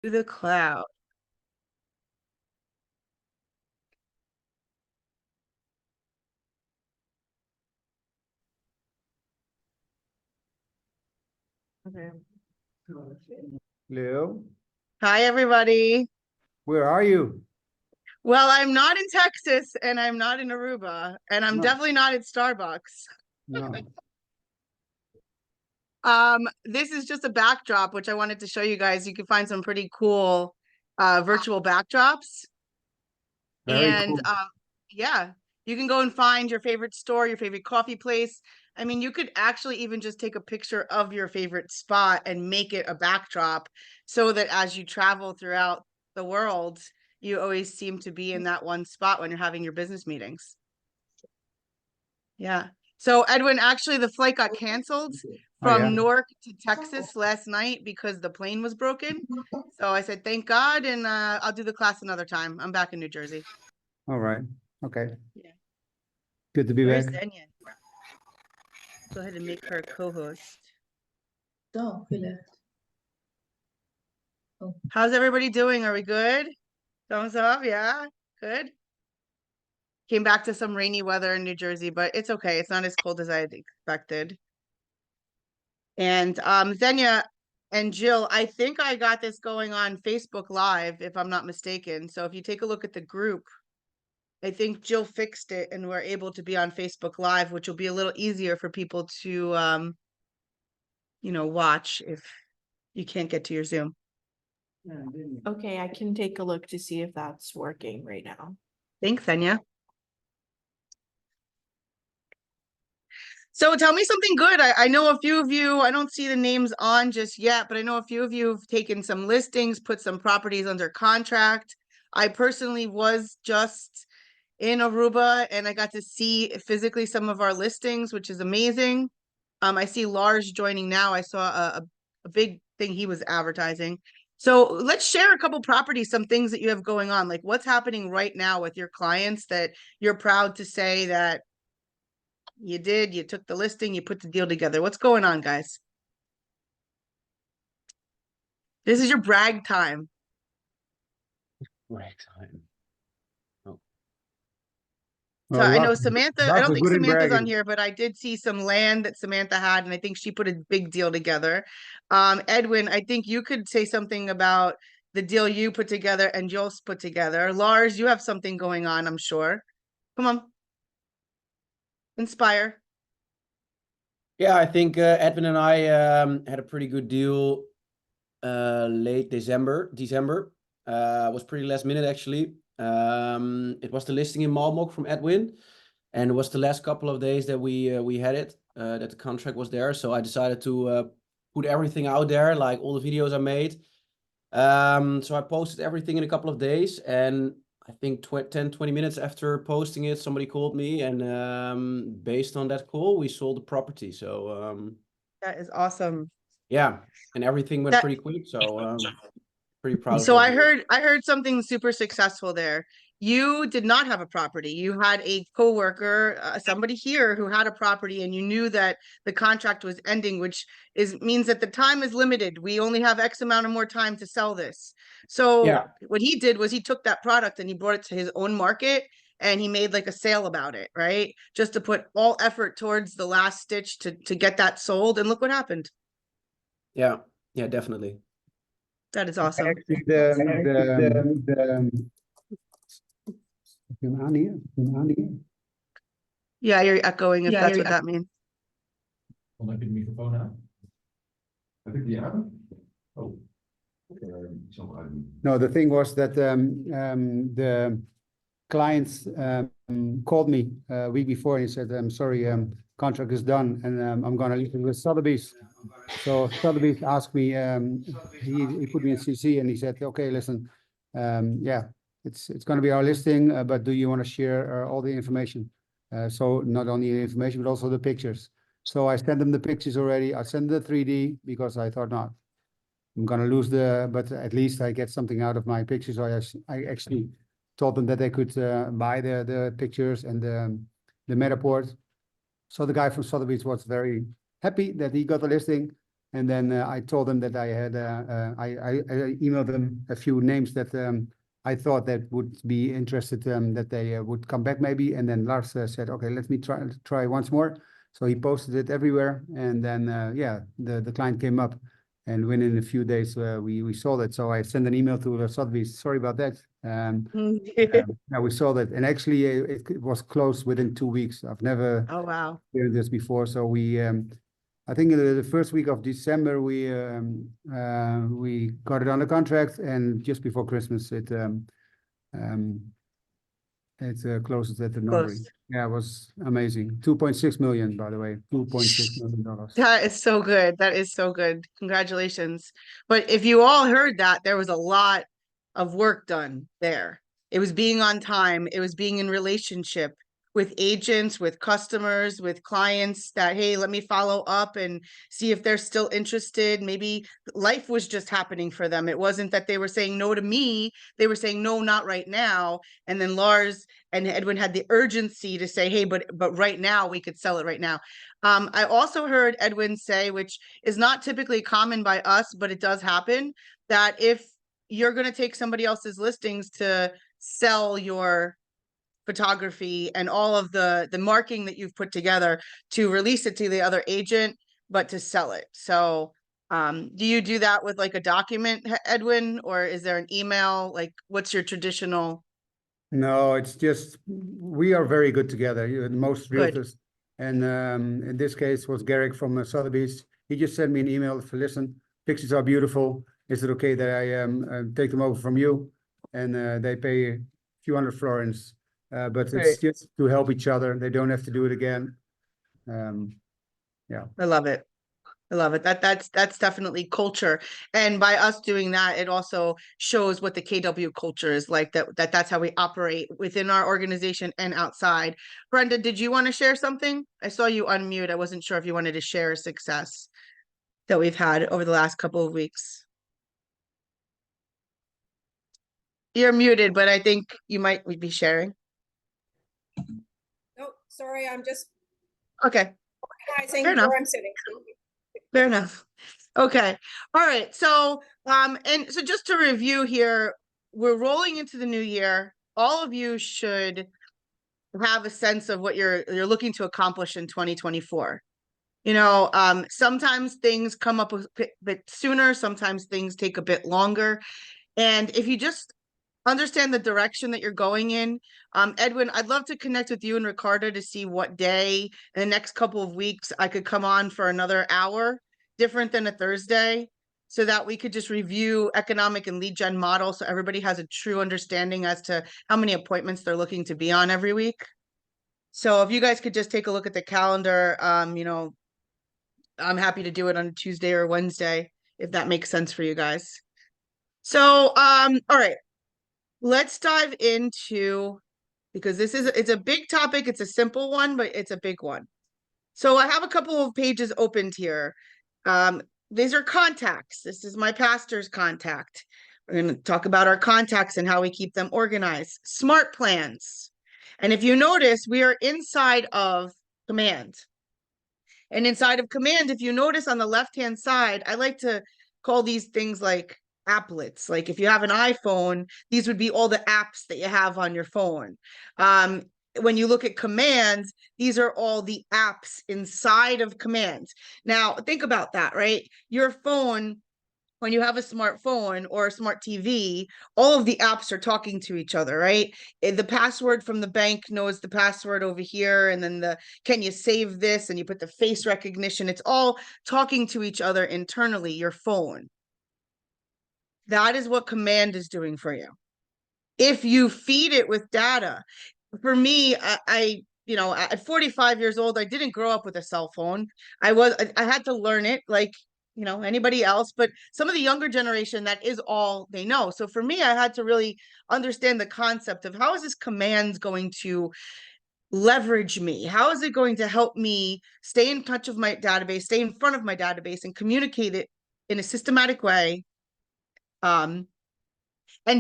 The cloud. Okay. Hello, Hi, everybody. where are you? Well, I'm not in Texas and I'm not in Aruba, and I'm No. definitely not at Starbucks. No. This is just a backdrop, which I wanted to show you guys. You can find some pretty cool virtual backdrops. Very And cool. yeah, you can go and find your favorite store, your favorite coffee place. I mean, you could actually even just take a picture of your favorite spot and make it a backdrop so that as you travel throughout the world, you always seem to be in that one spot when you're having your business meetings. Yeah. So Edwin, actually the flight got canceled from Newark to Texas last night because the plane was broken. So I said, thank God, and I'll do the class another time. I'm back in New Jersey. All right. Okay. Yeah. Good to be Where's back. Zenya? Go ahead and make her a co-host. Oh. How's everybody doing? Are we good? Thumbs up, yeah, good. Came back to some rainy weather in New Jersey, but it's okay. It's not as cold as I had expected. And Zenya and Jill, I think I got this going on Facebook Live, if I'm not mistaken. So if you take a look at the group, I think Jill fixed it and we're able to be on Facebook Live, which will be a little easier for people to watch if you can't get to your Zoom. Okay, I can take a look to see if that's working right now. Thanks, Zenya. So tell me something good. I know a few of you, I don't see the names on just yet, but I know a few of you have taken some listings, put some properties under contract. I personally was just in Aruba and I got to see physically some of our listings, which is amazing. I see Lars joining now. I saw a big thing he was advertising. So let's share a couple properties, some things that you have going on. Like what's happening right now with your clients that you're proud to say that you took the listing, you put the deal together. What's going on, guys? This is your brag time. Brag time. Oh. So Well, I know Samantha, I Lars don't was think good in Samantha's on bragging. here, but I did see some land that Samantha had, and I think she put a big deal together. Edwin, I think you could say something about the deal you put together and Jos put together. Lars, you have something going on, I'm sure. Come on. Inspire. Yeah, I think Edwin and I had a pretty good deal late December. Was pretty last minute actually. It was the listing in Malmok from Edwin, and it was the last couple of days that we had it, that the contract was there. So I decided to put everything out there, like all the videos I made. So I posted everything in a couple of days, and I think 10-20 minutes after posting it, somebody called me, and based on that call, we sold the property. So That is awesome. yeah, and everything went pretty quick. So pretty proud of So that deal. I heard something super successful there. You did not have a property. You had a coworker, somebody here who had a property, and you knew that the contract was ending, which means that the time is limited. We only have X amount of more time to sell this. So Yeah. what he did was he took that product and he brought it to his own market and he made like a sale about it, right? Just to put all effort towards the last stitch to get that sold. And look what happened. Yeah, definitely. That is awesome. Actually, Yeah, you're echoing if that's what that means. Dan heb je de microfoon aan. Heb ik die aan? Oh. No, the thing was that the clients called me a week before and he said, "I'm sorry, contract is done, and I'm going to leave it with Sotheby's." So Sotheby's asked me, he put me in CC and he said, "Okay, listen, yeah, it's going to be our listing, but do you want to share all the information?" So not only the information, but also the pictures. So I sent them the pictures already. I sent the 3D because I thought, not, I'm going to lose but at least I get something out of my pictures. So I actually told them that they could buy the pictures and the Matterport. So the guy from Sotheby's was very happy that he got the listing. And then I told them that I had, I emailed them a few names that I thought that would be interested, that they would come back maybe. And then Lars said, okay, let me try once more. So he posted it everywhere. And then, yeah, the client came up. And within a few days, we sold it. So I sent an email to Sotheby's. Sorry about that. Yeah, we sold it. And actually, it was closed within 2 weeks. I've never Oh, wow. experienced this before. So we, I think in the first week of December, we got it under contract. And just before Christmas, it closes at the notary. Closed. Yeah, it was amazing. 2.6 million, by the way, $2.6 million. That is so good. That is so good. Congratulations. But if you all heard that, there was a lot of work done there. It was being on time. It was being in relationship with agents, with customers, with clients that, hey, let me follow up and see if they're still interested. Maybe life was just happening for them. It wasn't that they were saying no to me. They were saying, no, not right now. And then Lars and Edwin had the urgency to say, hey, but right now we could sell it right now. I also heard Edwin say, which is not typically common by us, but it does happen, that if you're going to take somebody else's listings to sell your photography and all of the marking that you've put together, to release it to the other agent, but to sell it. So do you do that with like a document, Edwin, or is there an email? Like, what's your traditional? No, it's just, we are very good together. Most Good. realtors. And in this case was Garrick from Sotheby's. He just sent me an email for, listen, pictures are beautiful. Is it okay that I take them over from you? And they pay a few hundred florins. But it's just to help each other. They don't have to do it again. Yeah. I love it. I love it. That's definitely culture. And by us doing that, it also shows what the KW culture is like, that's how we operate within our organization and outside. Brenda, did you want to share something? I saw you unmute. I wasn't sure if you wanted to share a success that we've had over the last couple of weeks. You're muted, but I think you might be sharing. No, sorry, I'm just Okay. organizing Fair enough. where I'm sitting. Fair enough. Okay. All right. So, and so just to review here, we're rolling into the new year. All of you should have a sense of what you're looking to accomplish in 2024. You know, sometimes things come up a bit sooner, sometimes things take a bit longer. And if you just understand the direction that you're going in, Edwin, I'd love to connect with you and Ricardo to see what day in the next couple of weeks I could come on for another hour, different than a Thursday, so that we could just review economic and lead gen model so everybody has a true understanding as to how many appointments they're looking to be on every week. So if you guys could just take a look at the calendar, you know, I'm happy to do it on a Tuesday or Wednesday, if that makes sense for you guys. So, all right, let's dive into, because it's a big topic. It's a simple one, but it's a big one. So I have a couple of pages opened here. These are contacts. This is my pastor's contact. We're going to talk about our contacts and how we keep them organized. Smart plans. And if you notice, we are inside of command. And inside of command, if you notice on the left-hand side, I like to call these things like applets. Like if you have an iPhone, these would be all the apps that you have on your phone. When you look at commands, these are all the apps inside of commands. Now, think about that, right? Your phone, when you have a smartphone or a smart TV, all of the apps are talking to each other, right? The password from the bank knows the password over here, and then can you save this? And you put the face recognition. It's all talking to each other internally, your phone. That is what command is doing for you. If you feed it with data, for me, you know, at 45 years old, I didn't grow up with a cell phone. I had to learn it like, you know, anybody else, but some of the younger generation, that is all they know. So for me, I had to really understand the concept of how is this command going to leverage me? How is it going to help me stay in touch with my database, stay in front of my database and communicate it in a systematic way, and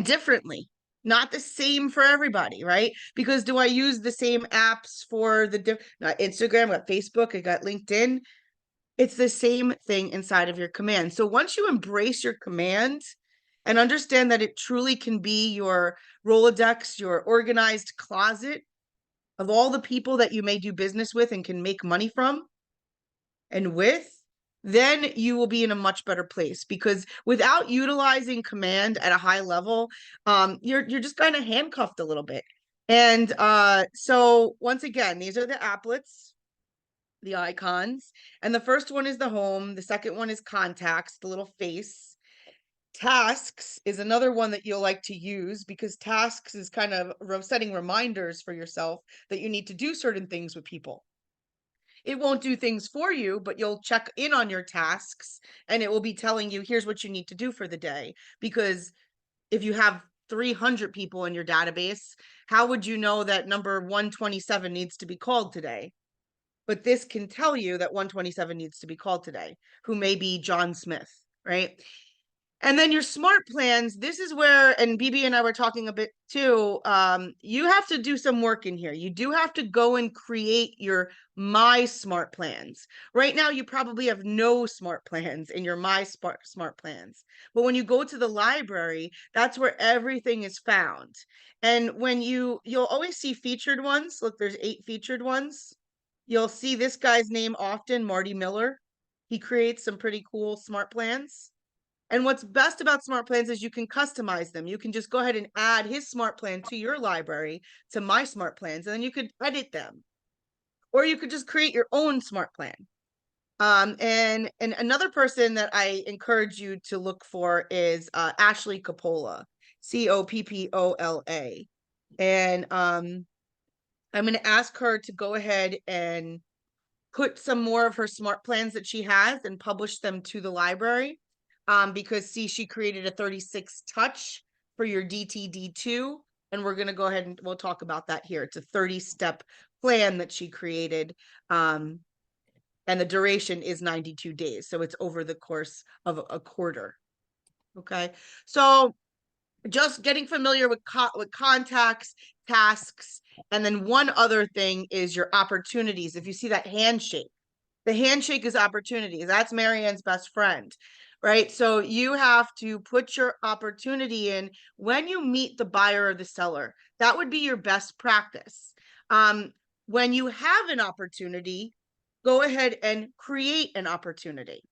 differently? Not the same for everybody, right? Because do I use the same apps for the Instagram, I got Facebook, I got LinkedIn? It's the same thing inside of your command. So once you embrace your command and understand that it truly can be your Rolodex, your organized closet of all the people that you may do business with and can make money from and with, then you will be in a much better place, because without utilizing command at a high level, you're just kind of handcuffed a little bit. And so once again, these are the applets, the icons, and the first one is the home. The second one is contacts, the little face. Tasks is another one that you'll like to use, because tasks is kind of setting reminders for yourself that you need to do certain things with people. It won't do things for you, but you'll check in on your tasks and it will be telling you, here's what you need to do for the day. Because if you have 300 people in your database, how would you know that number 127 needs to be called today? But this can tell you that 127 needs to be called today, who may be John Smith, right? And then your smart plans, this is where, and BB and I were talking a bit too, you have to do some work in here. You do have to go and create your My Smart Plans. Right now, you probably have no smart plans in your My Smart Plans. But when you go to the library, that's where everything is found. And when you'll always see featured ones. Look, there's 8 featured ones. You'll see this guy's name often, Marty Miller. He creates some pretty cool smart plans. And what's best about smart plans is you can customize them. You can just go ahead and add his smart plan to your library, to My Smart Plans, and then you could edit them. Or you could just create your own smart plan. And another person that I encourage you to look for is Ashley Coppola, Coppola. And I'm going to ask her to go ahead and put some more of her smart plans that she has and publish them to the library. Because see, she created a 36 touch for your DTD2, and we're going to go ahead and we'll talk about that here. It's a 30-step plan that she created, and the duration is 92 days. So it's over the course of a quarter. Okay. So just getting familiar with contacts, tasks, and then one other thing is your opportunities. If you see that handshake, the handshake is opportunities. That's Marianne's best friend, right? So you have to put your opportunity in when you meet the buyer or the seller. That would be your best practice. When you have an opportunity, go ahead and create an opportunity.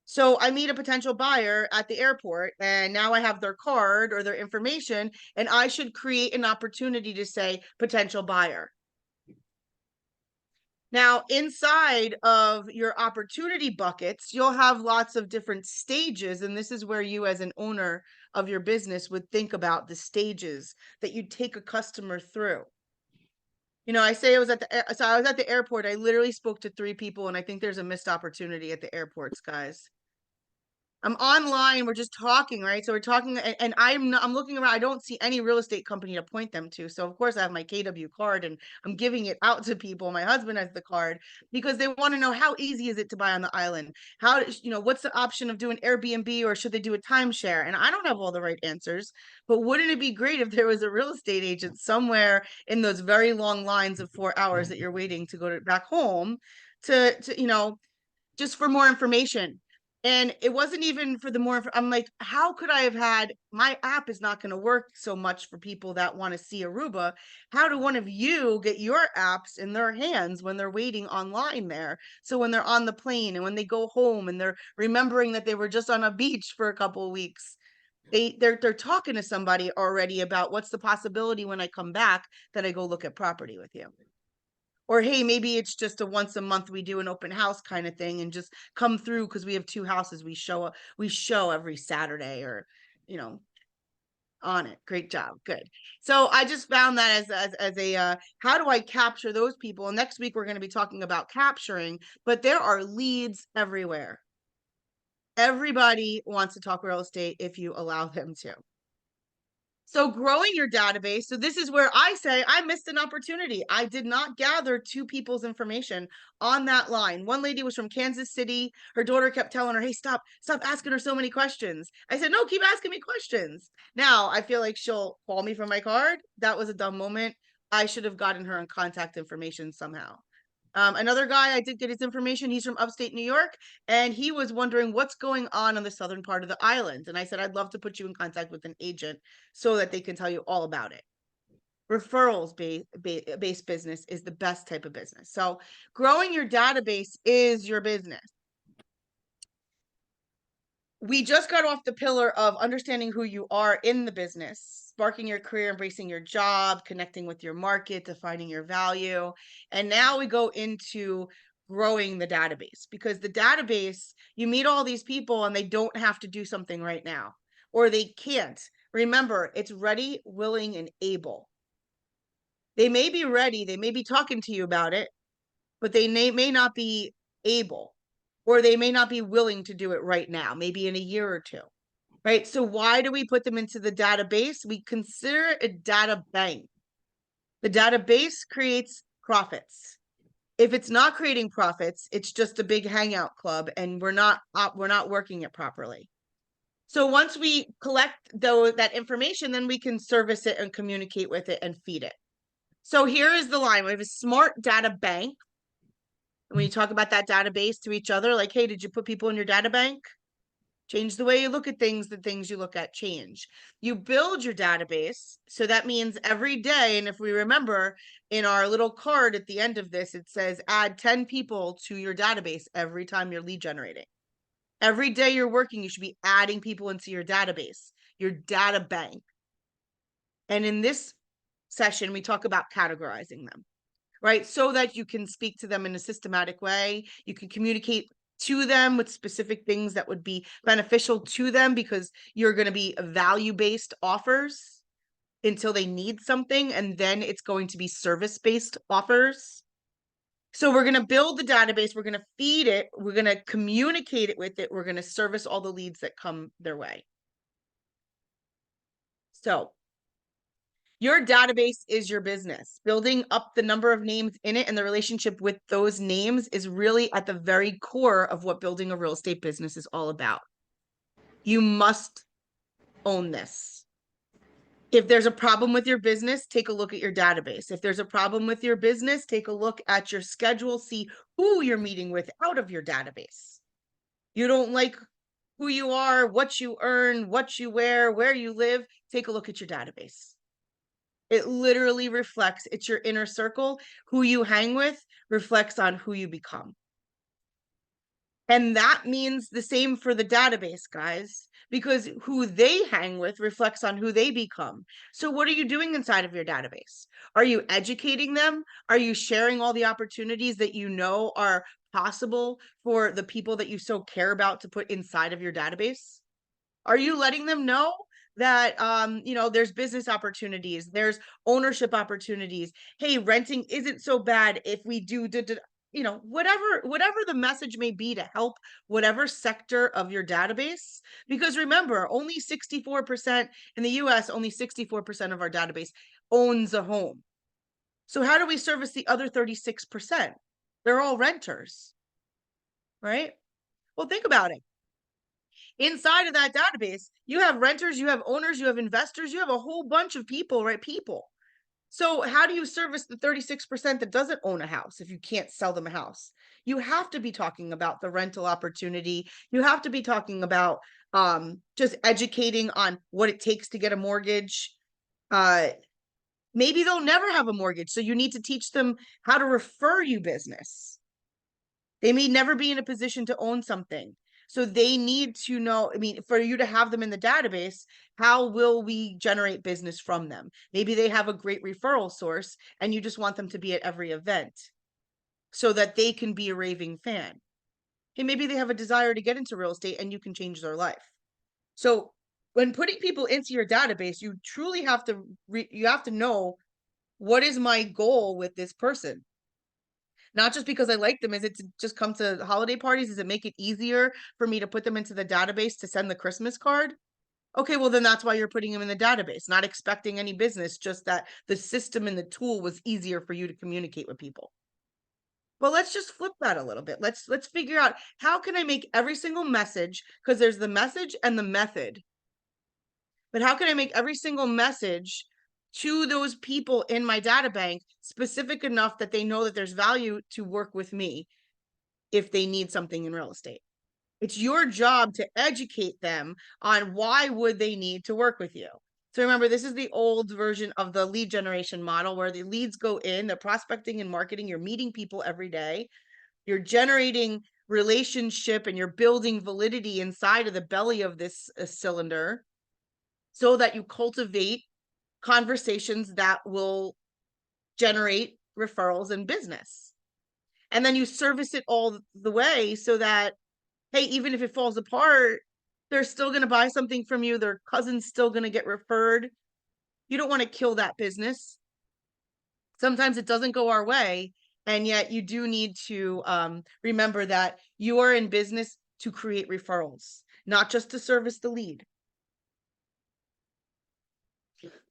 So I meet a potential buyer at the airport, and now I have their card or their information, and I should create an opportunity to say potential buyer. Now, inside of your opportunity buckets, you'll have lots of different stages. And this is where you, as an owner of your business, would think about the stages that you take a customer through. You know, I say I was at the airport. I literally spoke to 3 people, and I think there's a missed opportunity at the airports, guys. I'm online, we're just talking, right? So we're talking, and I'm looking around, I don't see any real estate company to point them to. So of course I have my KW card and I'm giving it out to people. My husband has the card because they want to know, how easy is it to buy on the island? How, what's the option of doing Airbnb, or should they do a timeshare? And I don't have all the right answers, but wouldn't it be great if there was a real estate agent somewhere in those very long lines of 4 hours that you're waiting to go back home to just for more information? And it wasn't even for the more, I'm like, how could I have had, my app is not going to work so much for people that want to see Aruba. How do one of you get your apps in their hands when they're waiting online there? So when they're on the plane and when they go home and they're remembering that they were just on a beach for a couple of weeks, they're talking to somebody already about what's the possibility when I come back that I go look at property with you. Or, hey, maybe it's just a once a month we do an open house kind of thing and just come through because we have 2 houses we show every Saturday, or, on it. Great job. Good. So I just found that as a how do I capture those people? And next week we're going to be talking about capturing, but there are leads everywhere. Everybody wants to talk real estate if you allow them to. So growing your database. So this is where I say I missed an opportunity. I did not gather 2 people's information on that line. One lady was from Kansas City. Her daughter kept telling her, hey, stop asking her so many questions. I said, no, keep asking me questions. Now I feel like she'll call me from my card. That was a dumb moment. I should have gotten her on contact information somehow. Another guy, I did get his information. He's from upstate New York, and he was wondering what's going on the southern part of the island. And I said, I'd love to put you in contact with an agent so that they can tell you all about it. Referrals based business is the best type of business. So growing your database is your business. We just got off the pillar of understanding who you are in the business, sparking your career, embracing your job, connecting with your market, defining your value. And now we go into growing the database, because the database, you meet all these people and they don't have to do something right now, or they can't. Remember, it's ready, willing, and able. They may be ready, they may be talking to you about it, but they may not be able, or they may not be willing to do it right now, maybe in a year or two, right? So why do we put them into the database? We consider it a data bank. The database creates profits. If it's not creating profits, it's just a big hangout club, and we're not working it properly. So once we collect that information, then we can service it and communicate with it and feed it. So here is the line. We have a smart data bank. When you talk about that database to each other, like, hey, did you put people in your data bank? Change the way you look at things, the things you look at change. You build your database. So that means every day, and if we remember in our little card at the end of this, it says add 10 people to your database every time you're lead generating. Every day you're working, you should be adding people into your database, your data bank. And in this session, we talk about categorizing them, right? So that you can speak to them in a systematic way. You can communicate to them with specific things that would be beneficial to them, because you're going to be value-based offers until they need something. And then it's going to be service-based offers. So we're going to build the database. We're going to feed it. We're going to communicate it with it. We're going to service all the leads that come their way. So your database is your business. Building up the number of names in it and the relationship with those names is really at the very core of what building a real estate business is all about. You must own this. If there's a problem with your business, take a look at your database. If there's a problem with your business, take a look at your schedule, see who you're meeting with out of your database. You don't like who you are, what you earn, what you wear, where you live, take a look at your database. It literally reflects, it's your inner circle. Who you hang with reflects on who you become. And that means the same for the database, guys, because who they hang with reflects on who they become. So what are you doing inside of your database? Are you educating them? Are you sharing all the opportunities that you know are possible for the people that you so care about to put inside of your database? Are you letting them know that, there's business opportunities, there's ownership opportunities? Hey, renting isn't so bad if we do, whatever the message may be to help whatever sector of your database. Because remember, only 64% in the US, only 64% of our database owns a home. So how do we service the other 36%? They're all renters, right? Well, think about it. Inside of that database, you have renters, you have owners, you have investors, you have a whole bunch of people, right? People. So how do you service the 36% that doesn't own a house if you can't sell them a house? You have to be talking about the rental opportunity. You have to be talking about just educating on what it takes to get a mortgage. Maybe they'll never have a mortgage, so you need to teach them how to refer you business. They may never be in a position to own something. So they need to know, for you to have them in the database, how will we generate business from them? Maybe they have a great referral source and you just want them to be at every event so that they can be a raving fan. Hey, maybe they have a desire to get into real estate and you can change their life. So when putting people into your database, you truly have to know, what is my goal with this person? Not just because I like them. Is it to just come to holiday parties? Does it make it easier for me to put them into the database to send the Christmas card? Okay, well, then that's why you're putting them in the database, not expecting any business, just that the system and the tool was easier for you to communicate with people. But let's just flip that a little bit. Let's figure out, how can I make every single message, because there's the message and the method. But how can I make every single message to those people in my data bank, specific enough that they know that there's value to work with me if they need something in real estate. It's your job to educate them on why would they need to work with you. So remember, this is the old version of the lead generation model where the leads go in, the prospecting and marketing, you're meeting people every day, you're generating relationship and you're building validity inside of the belly of this cylinder so that you cultivate conversations that will generate referrals and business. And then you service it all the way so that, hey, even if it falls apart, they're still going to buy something from you. Their cousin's still going to get referred. You don't want to kill that business. Sometimes it doesn't go our way. And yet you do need to remember that you are in business to create referrals, not just to service the lead.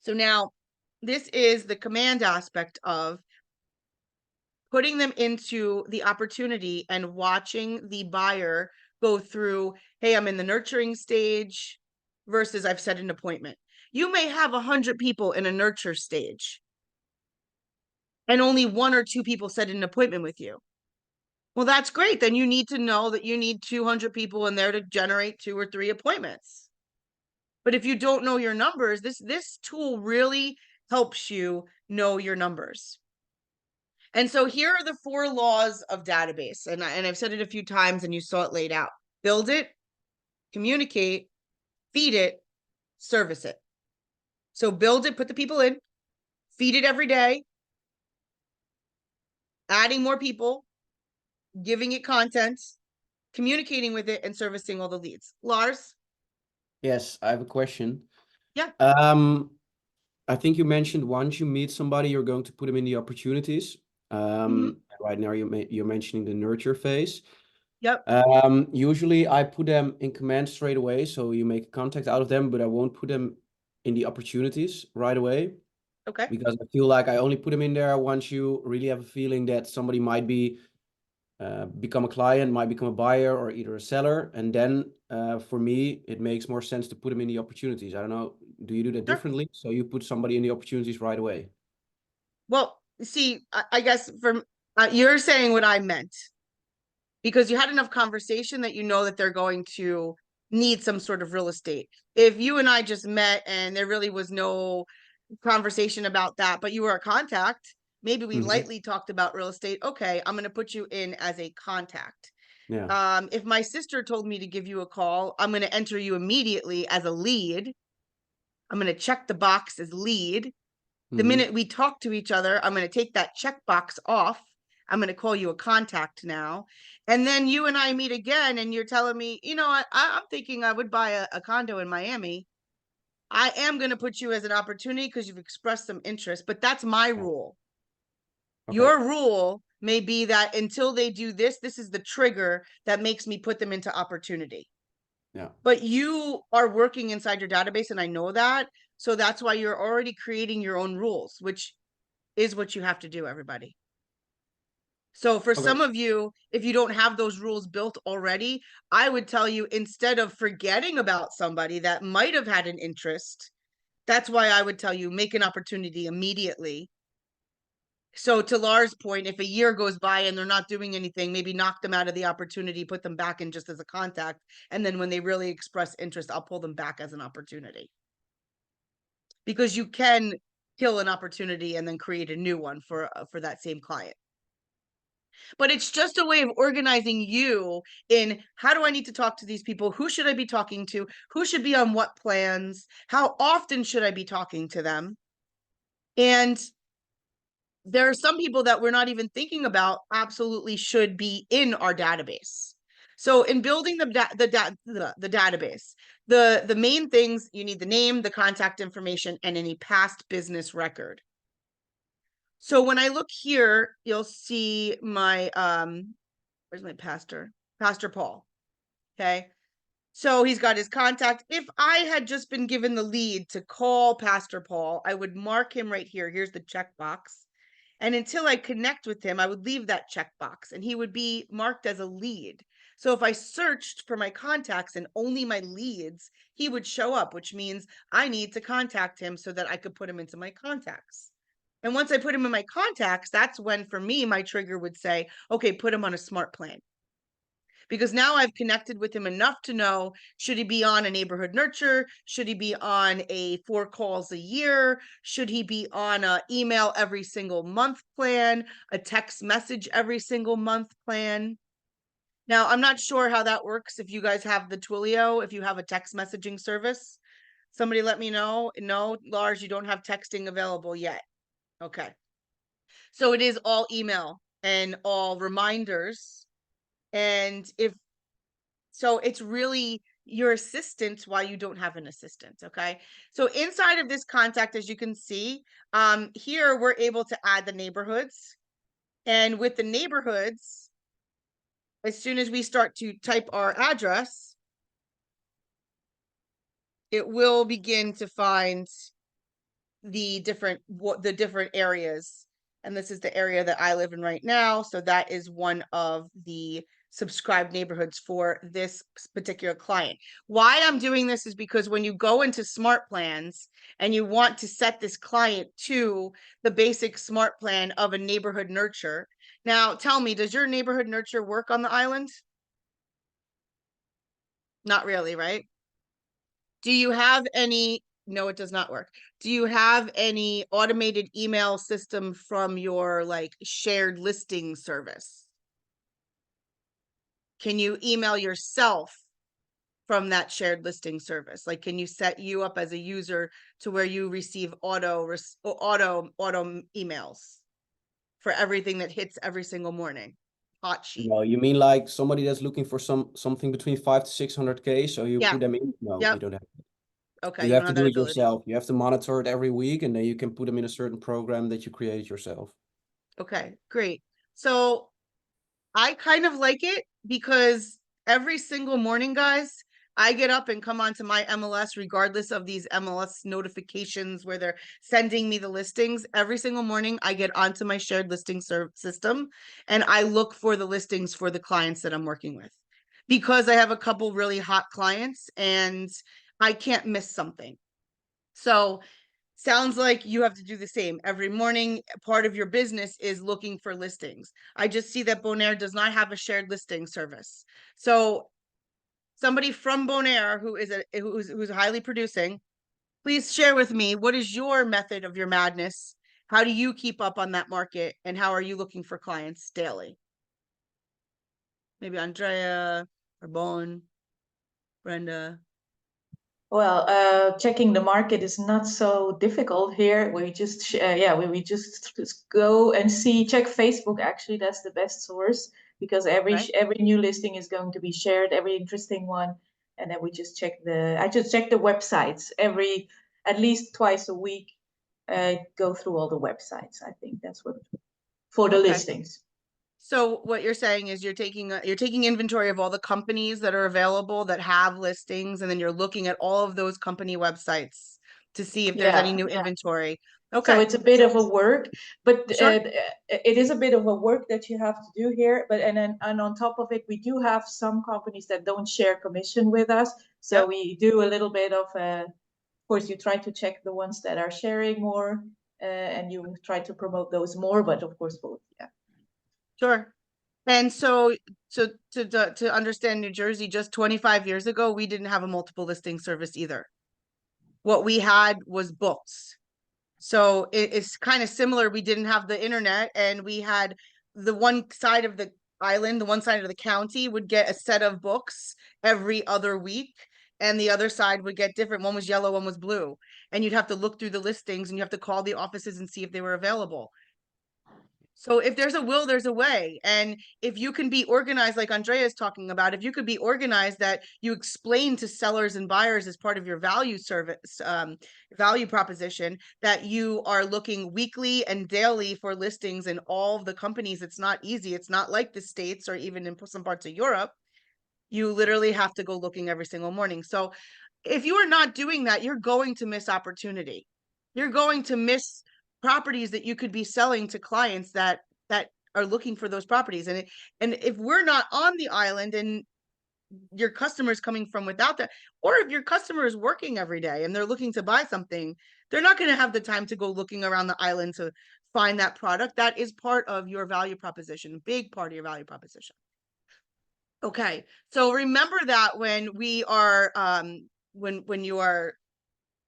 So now this is the command aspect of putting them into the opportunity and watching the buyer go through, hey, I'm in the nurturing stage versus I've set an appointment. You may have 100 people in a nurture stage and only 1 or 2 people set an appointment with you. Well, that's great. Then you need to know that you need 200 people in there to generate 2 or 3 appointments. But if you don't know your numbers, this tool really helps you know your numbers. And so here are the 4 laws of database. And I've said it a few times and you saw it laid out. Build it, communicate, feed it, service it. So build it, put the people in, feed it every day, adding more people, giving it content, communicating with it, and servicing all the leads. Lars? Yes, I have a question. Yeah. I think you mentioned once you meet somebody, you're going to put them in the opportunities. Right now you're mentioning the nurture phase. Yep. Usually I put them in command straight away, so you make contact out of them, but I won't put them in the opportunities right away. Okay. Because I feel like I only put them in there once you really have a feeling that somebody might be become a client, might become a buyer, or either a seller. And then for me, it makes more sense to put them in the opportunities. I don't know, do you do that Sure. differently? So you put somebody in the opportunities right away? Well, see, I guess from you're saying what I meant because you had enough conversation that you know that they're going to need some sort of real estate. If you and I just met and there really was no conversation about that, but you were a contact, maybe we lightly talked about real estate. Okay, I'm going to put you in as a contact. Yeah. If my sister told me to give you a call, I'm going to enter you immediately as a lead. I'm going to check the box as lead. The minute we talk to each other, I'm going to take that checkbox off. I'm going to call you a contact now. And then you and I meet again and you're telling me, you know, I'm thinking I would buy a condo in Miami. I am going to put you as an opportunity because you've expressed some interest, but that's my rule. Okay. Your rule may be that until they do this, this is the trigger that makes me put them into opportunity. Yeah. But you are working inside your database and I know that. So that's why you're already creating your own rules, which is what you have to do, everybody. So for some of you, if you don't have those rules built already, I would tell you, instead of forgetting about somebody that might have had an interest, that's why I would tell you, make an opportunity immediately. So to Lars' point, if a year goes by and they're not doing anything, maybe knock them out of the opportunity, put them back in just as a contact. And then when they really express interest, I'll pull them back as an opportunity. Because you can kill an opportunity and then create a new one for that same client. But it's just a way of organizing you in, how do I need to talk to these people? Who should I be talking to? Who should be on what plans? How often should I be talking to them? And there are some people that we're not even thinking about absolutely should be in our database. So in building the database, the main things, you need the name, the contact information, and any past business record. So when I look here, you'll see my, where's my pastor? Pastor Paul. Okay. So he's got his contact. If I had just been given the lead to call Pastor Paul, I would mark him right here. Here's the checkbox. And until I connect with him, I would leave that checkbox and he would be marked as a lead. So if I searched for my contacts and only my leads, he would show up, which means I need to contact him so that I could put him into my contacts. And once I put him in my contacts, that's when, for me, my trigger would say, okay, put him on a smart plan. Because now I've connected with him enough to know, should he be on a neighborhood nurture? Should he be on a 4 calls a year? Should he be on a email every single month plan, a text message every single month plan? Now, I'm not sure how that works if you guys have the Twilio, if you have a text messaging service. Somebody let me know. No, Lars, you don't have texting available yet. Okay. So it is all email and all reminders. And so it's really your assistant while you don't have an assistant. Okay. So inside of this contact, as you can see, here we're able to add the neighborhoods. And with the neighborhoods, as soon as we start to type our address, it will begin to find the different areas. And this is the area that I live in right now. So that is one of the subscribed neighborhoods for this particular client. Why I'm doing this is because when you go into smart plans and you want to set this client to the basic smart plan of a neighborhood nurture. Now tell me, does your neighborhood nurture work on the island? Not really, right? Do you have any? No, it does not work. Do you have any automated email system from your like shared listing service? Can you email yourself from that shared listing service? Like, can you set you up as a user to where you receive auto emails for everything that hits every single morning? Hot sheet. No, you mean like somebody that's looking for something between 5 to 600K, so you Yeah. put them in? No, Yep. you don't have. Okay, You have to have do that it ability. yourself. You have to monitor it every week, and then you can put them in a certain program that you created yourself. Okay, great. So I kind of like it because every single morning, guys, I get up and come onto my MLS, regardless of these MLS notifications where they're sending me the listings. Every single morning, I get onto my shared listing system and I look for the listings for the clients that I'm working with, because I have a couple really hot clients and I can't miss something. So sounds like you have to do the same every morning. Part of your business is looking for listings. I just see that Bonaire does not have a shared listing service. So somebody from Bonaire who's highly producing, please share with me, what is your method of your madness? How do you keep up on that market, and how are you looking for clients daily? Maybe Andrea or Bon, Brenda. Well, checking the market is not so difficult here. We just we just go and check Facebook. Actually, that's the best source, because every new listing is going to be shared, every interesting one, and then we just check I just check the websites at least twice a week. Go through all the websites. I think that's what for the listings. So what you're saying is you're taking inventory of all the companies that are available that have listings, and then you're looking at all of those company websites to see if there's any new inventory. Okay. So it's a bit of a work, but Sure. it is a bit of a work that you have to do here. But and on top of it, we do have some companies that don't share commission with us. So we do a little bit of course, you try to check the ones that are sharing more, and you try to promote those more. But of course, both. Yeah. Sure. And so to understand New Jersey, just 25 years ago, we didn't have a multiple listing service either. What we had was books. So it's kind of similar. We didn't have the internet, and we had the one side of the island, the one side of the county would get a set of books every other week, and the other side would get different. One was yellow, one was blue. And you'd have to look through the listings, and you have to call the offices and see if they were available. So if there's a will, there's a way. And if you can be organized, like Andrea is talking about, if you could be organized, that you explain to sellers and buyers as part of your value service, value proposition, that you are looking weekly and daily for listings in all of the companies. It's not easy. It's not like the States or even in some parts of Europe. You literally have to go looking every single morning. So if you are not doing that, you're going to miss opportunity. You're going to miss properties that you could be selling to clients that are looking for those properties. And if we're not on the island and your customer is coming from without that, or if your customer is working every day and they're looking to buy something, they're not going to have the time to go looking around the island to find that product. That is part of your value proposition, big part of your value proposition. Okay, so remember that when we are when you are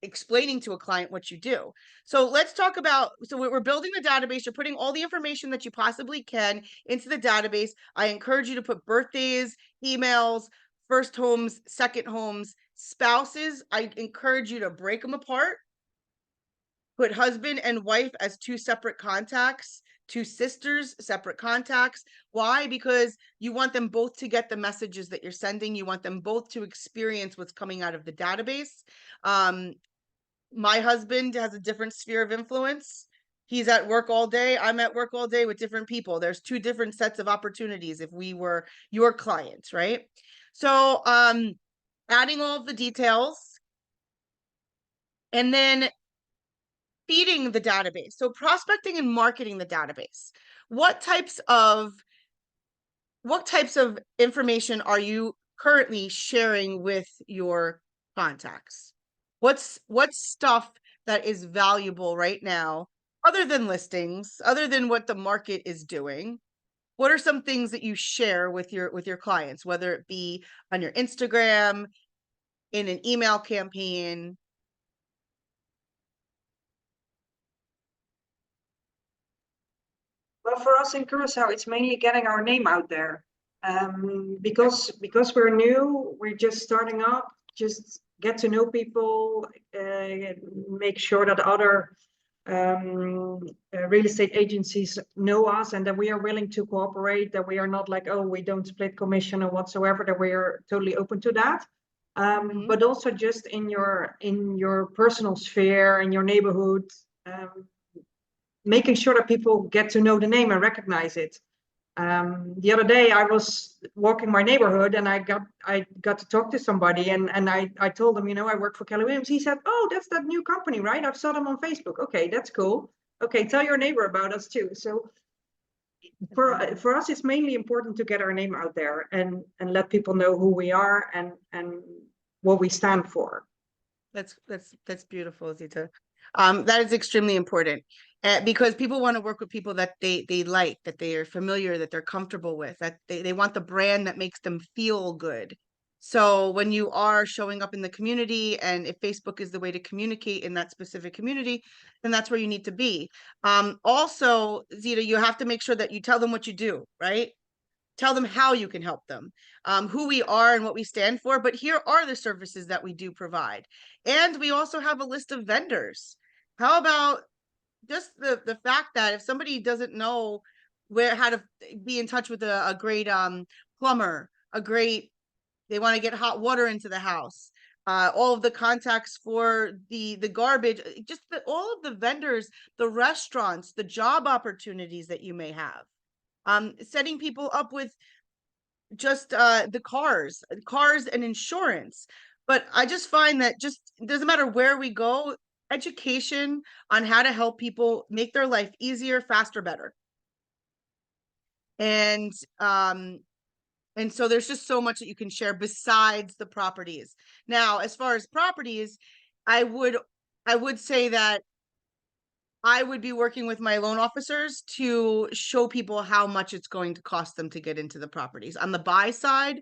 explaining to a client what you do. So let's talk about, so we're building the database. You're putting all the information that you possibly can into the database. I encourage you to put birthdays, emails, first homes, second homes, spouses. I encourage you to break them apart. Put husband and wife as two separate contacts, two sisters, separate contacts. Why? Because you want them both to get the messages that you're sending. You want them both to experience what's coming out of the database. My husband has a different sphere of influence. He's at work all day. I'm at work all day with different people. There's two different sets of opportunities if we were your clients, right? So adding all of the details and then feeding the database. So prospecting and marketing the database. What types of information are you currently sharing with your contacts? What's stuff that is valuable right now, other than listings, other than what the market is doing? What are some things that you share with your clients, whether it be on your Instagram, in an email campaign? Well, for us in Curacao, it's mainly getting our name out there. Because we're new, we're just starting up, just get to know people, make sure that other real estate agencies know us and that we are willing to cooperate, that we are not like, oh, we don't split commission or whatsoever, that we are totally open to that. But also just in your personal sphere, in your neighborhood, making sure that people get to know the name and recognize it. The other day I was walking my neighborhood and I got to talk to somebody and I told them, you know, I work for Keller Williams. He said, oh, that's that new company, right? I've saw them on Facebook. Okay, that's cool. Okay, tell your neighbor about us too. So for us, it's mainly important to get our name out there and let people know who we are and what we stand for. That's beautiful, Zita. That is extremely important because people want to work with people that they like, that they are familiar, that they're comfortable with, that they want the brand that makes them feel good. So when you are showing up in the community, and if Facebook is the way to communicate in that specific community, then that's where you need to be. Also, Zita, you have to make sure that you tell them what you do, right? Tell them how you can help them, who we are and what we stand for. But here are the services that we do provide. And we also have a list of vendors. How about just the fact that if somebody doesn't know how to be in touch with a great plumber, they want to get hot water into the house, all of the contacts for the garbage, just all of the vendors, the restaurants, the job opportunities that you may have. Setting people up with just the cars and insurance. But I just find that just it doesn't matter where we go, education on how to help people make their life easier, faster, better. And so there's just so much that you can share besides the properties. Now, as far as properties, I would say that I would be working with my loan officers to show people how much it's going to cost them to get into the properties. On the buy side,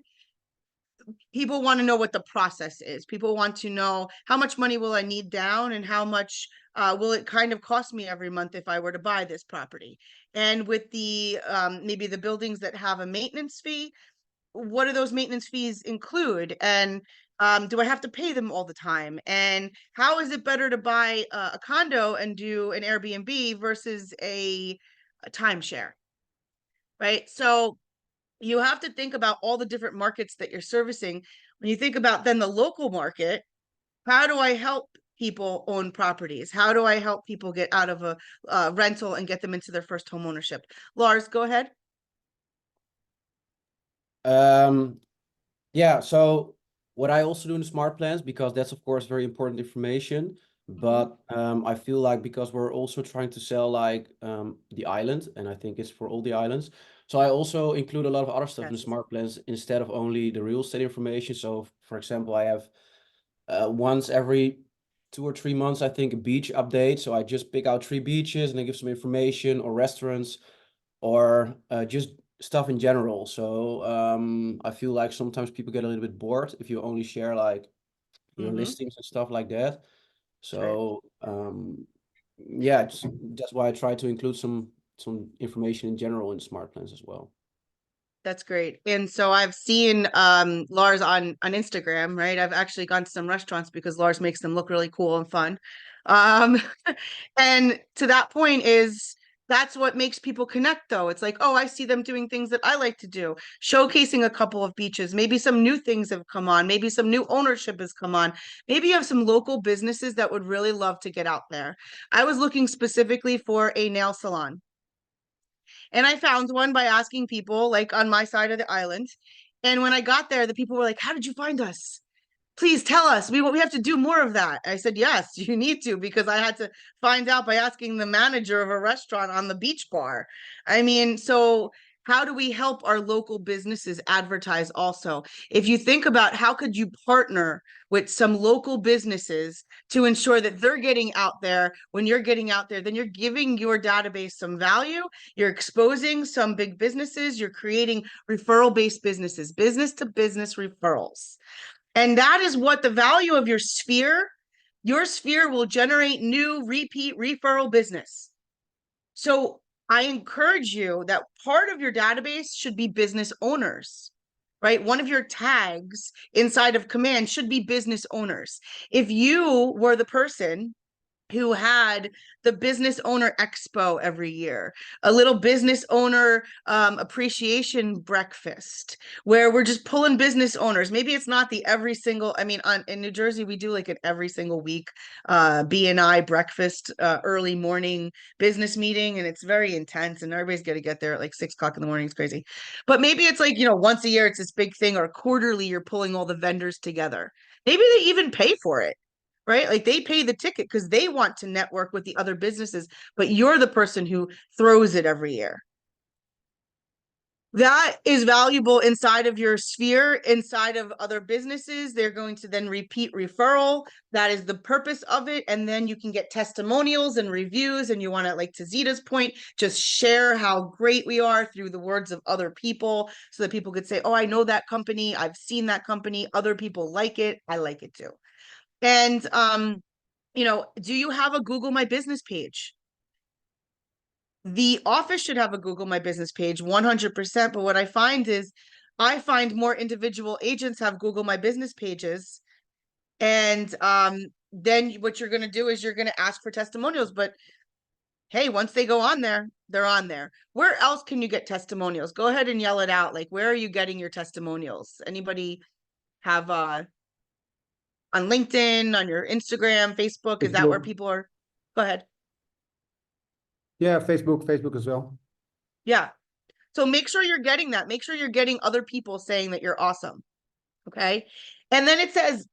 people want to know what the process is. People want to know how much money will I need down and how much will it kind of cost me every month if I were to buy this property. And with the maybe the buildings that have a maintenance fee, what do those maintenance fees include? And do I have to pay them all the time? And how is it better to buy a condo and do an Airbnb versus a timeshare? Right? So you have to think about all the different markets that you're servicing. When you think about then the local market, how do I help people own properties? How do I help people get out of a rental and get them into their first home ownership? Lars, go ahead. Yeah, so what I also do in the smart plans, because that's of course very important information. But I feel like because we're also trying to sell like the island, and I think it's for all the islands. So I also include a lot of other stuff in the Yes. smart plans instead of only the real estate information. So for example, I have once every 2 or 3 months, I think, a beach update. So I just pick out 3 beaches and I give some information, or restaurants, or just stuff in general. So I feel like sometimes people get a little bit bored if you only share like your Mhm. listings and stuff like that. right. So yeah, that's why I try to include some information in general in smart plans as well. That's great. And so I've seen Lars on Instagram, right? I've actually gone to some restaurants because Lars makes them look really cool and fun. Um and to that point is that's what makes people connect though. It's like, oh, I see them doing things that I like to do, showcasing a couple of beaches. Maybe some new things have come on, maybe some new ownership has come on. Maybe you have some local businesses that would really love to get out there. I was looking specifically for a nail salon. And I found one by asking people like on my side of the island. And when I got there, the people were like, "How did you find us? Please tell us. We have to do more of that." I said, "Yes, you need to," because I had to find out by asking the manager of a restaurant on the beach bar. I mean, so how do we help our local businesses advertise also? If you think about how could you partner with some local businesses to ensure that they're getting out there, when you're getting out there, then you're giving your database some value, you're exposing some big businesses, you're creating referral-based businesses, business to business referrals. And that is what the value of your sphere will generate new repeat referral business. So I encourage you that part of your database should be business owners, right? One of your tags inside of command should be business owners. If you were the person who had the business owner expo every year, a little business owner appreciation breakfast where we're just pulling business owners. Maybe it's not the every single, I mean, in New Jersey, we do like an every single week B&I breakfast, early morning business meeting, and it's very intense and everybody's got to get there at like 6 o'clock in the morning. It's crazy. But maybe it's like, once a year, it's this big thing, or quarterly, you're pulling all the vendors together. Maybe they even pay for it, right? Like they pay the ticket because they want to network with the other businesses, but you're the person who throws it every year. That is valuable inside of your sphere, inside of other businesses. They're going to then repeat referral. That is the purpose of it. And then you can get testimonials and reviews. And you want to, like to Zita's point, just share how great we are through the words of other people so that people could say, oh, I know that company. I've seen that company. Other people like it. I like it too. And, do you have a Google My Business page? The office should have a Google My Business page, 100%. But what I find is I find more individual agents have Google My Business pages. And then what you're going to do is you're going to ask for testimonials. But hey, once they go on there, they're on there. Where else can you get testimonials? Go ahead and yell it out. Like, where are you getting your testimonials? Anybody have on LinkedIn, on your Instagram, Facebook? Is that where Facebook. people are? Go ahead. Yeah, Facebook as well. Yeah. So make sure you're getting that. Make sure you're getting other people saying that you're awesome. Okay. And then it says,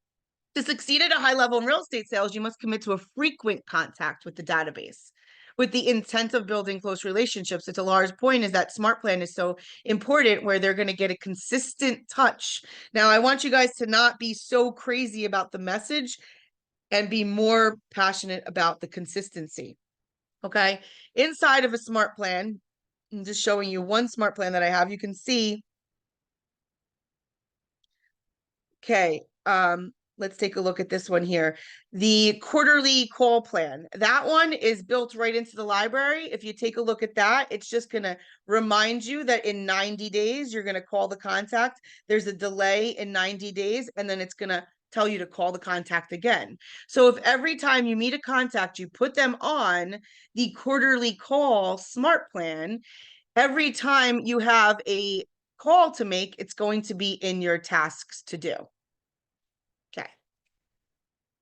to succeed at a high level in real estate sales, you must commit to a frequent contact with the database with the intent of building close relationships. So to Laura's point is that smart plan is so important, where they're going to get a consistent touch. Now, I want you guys to not be so crazy about the message and be more passionate about the consistency. Okay. Inside of a smart plan, I'm just showing you one smart plan that I have. You can see, okay, let's take a look at this one here. The quarterly call plan. That one is built right into the library. If you take a look at that, it's just going to remind you that in 90 days, you're going to call the contact. There's a delay in 90 days, and then it's going to tell you to call the contact again. So if every time you meet a contact, you put them on the quarterly call smart plan, every time you have a call to make, it's going to be in your tasks to do. Okay.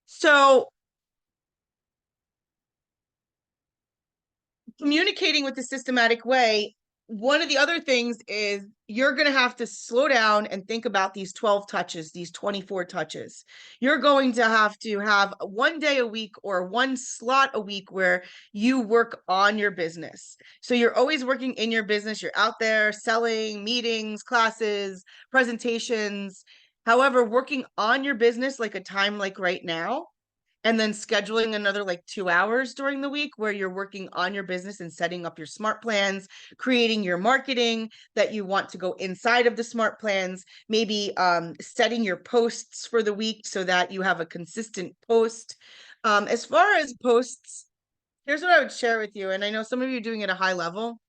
So communicating with the systematic way, one of the other things is you're going to have to slow down and think about these 12 touches, these 24 touches. You're going to have one day a week or one slot a week where you work on your business. So you're always working in your business. You're out there selling, meetings, classes, presentations. However, working on your business like a time like right now, and then scheduling another like 2 hours during the week where you're working on your business and setting up your smart plans, creating your marketing that you want to go inside of the smart plans, maybe setting your posts for the week so that you have a consistent post. As far as posts, here's what I would share with you. And I know some of you are doing it at a high level.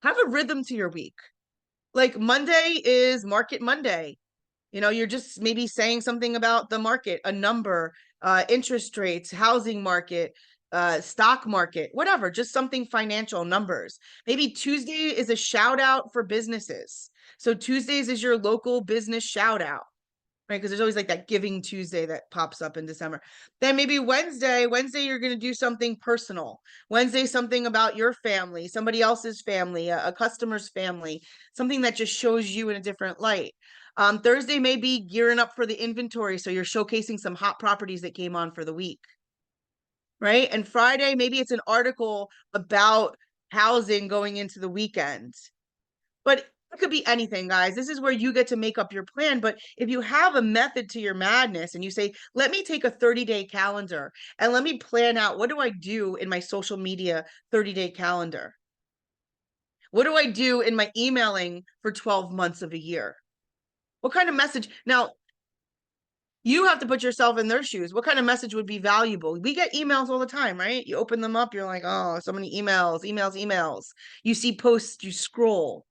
Have a rhythm to your week. Like Monday is Market Monday. You know, you're just maybe saying something about the market, a number, interest rates, housing market, stock market, whatever, just something financial, numbers. Maybe Tuesday is a shout out for businesses. So Tuesdays is your local business shout out, right? Because there's always like that Giving Tuesday that pops up in December. Then maybe Wednesday, you're going to do something personal. Wednesday, something about your family, somebody else's family, a customer's family, something that just shows you in a different light. Thursday may be gearing up for the inventory. So you're showcasing some hot properties that came on for the week, right? And Friday, maybe it's an article about housing going into the weekend. But it could be anything, guys. This is where you get to make up your plan. But if you have a method to your madness and you say, let me take a 30-day calendar and let me plan out, what do I do in my social media 30-day calendar? What do I do in my emailing for 12 months of a year? What kind of message? Now, you have to put yourself in their shoes. What kind of message would be valuable? We get emails all the time, right? You open them up, you're like, oh, so many emails. You see posts, you scroll.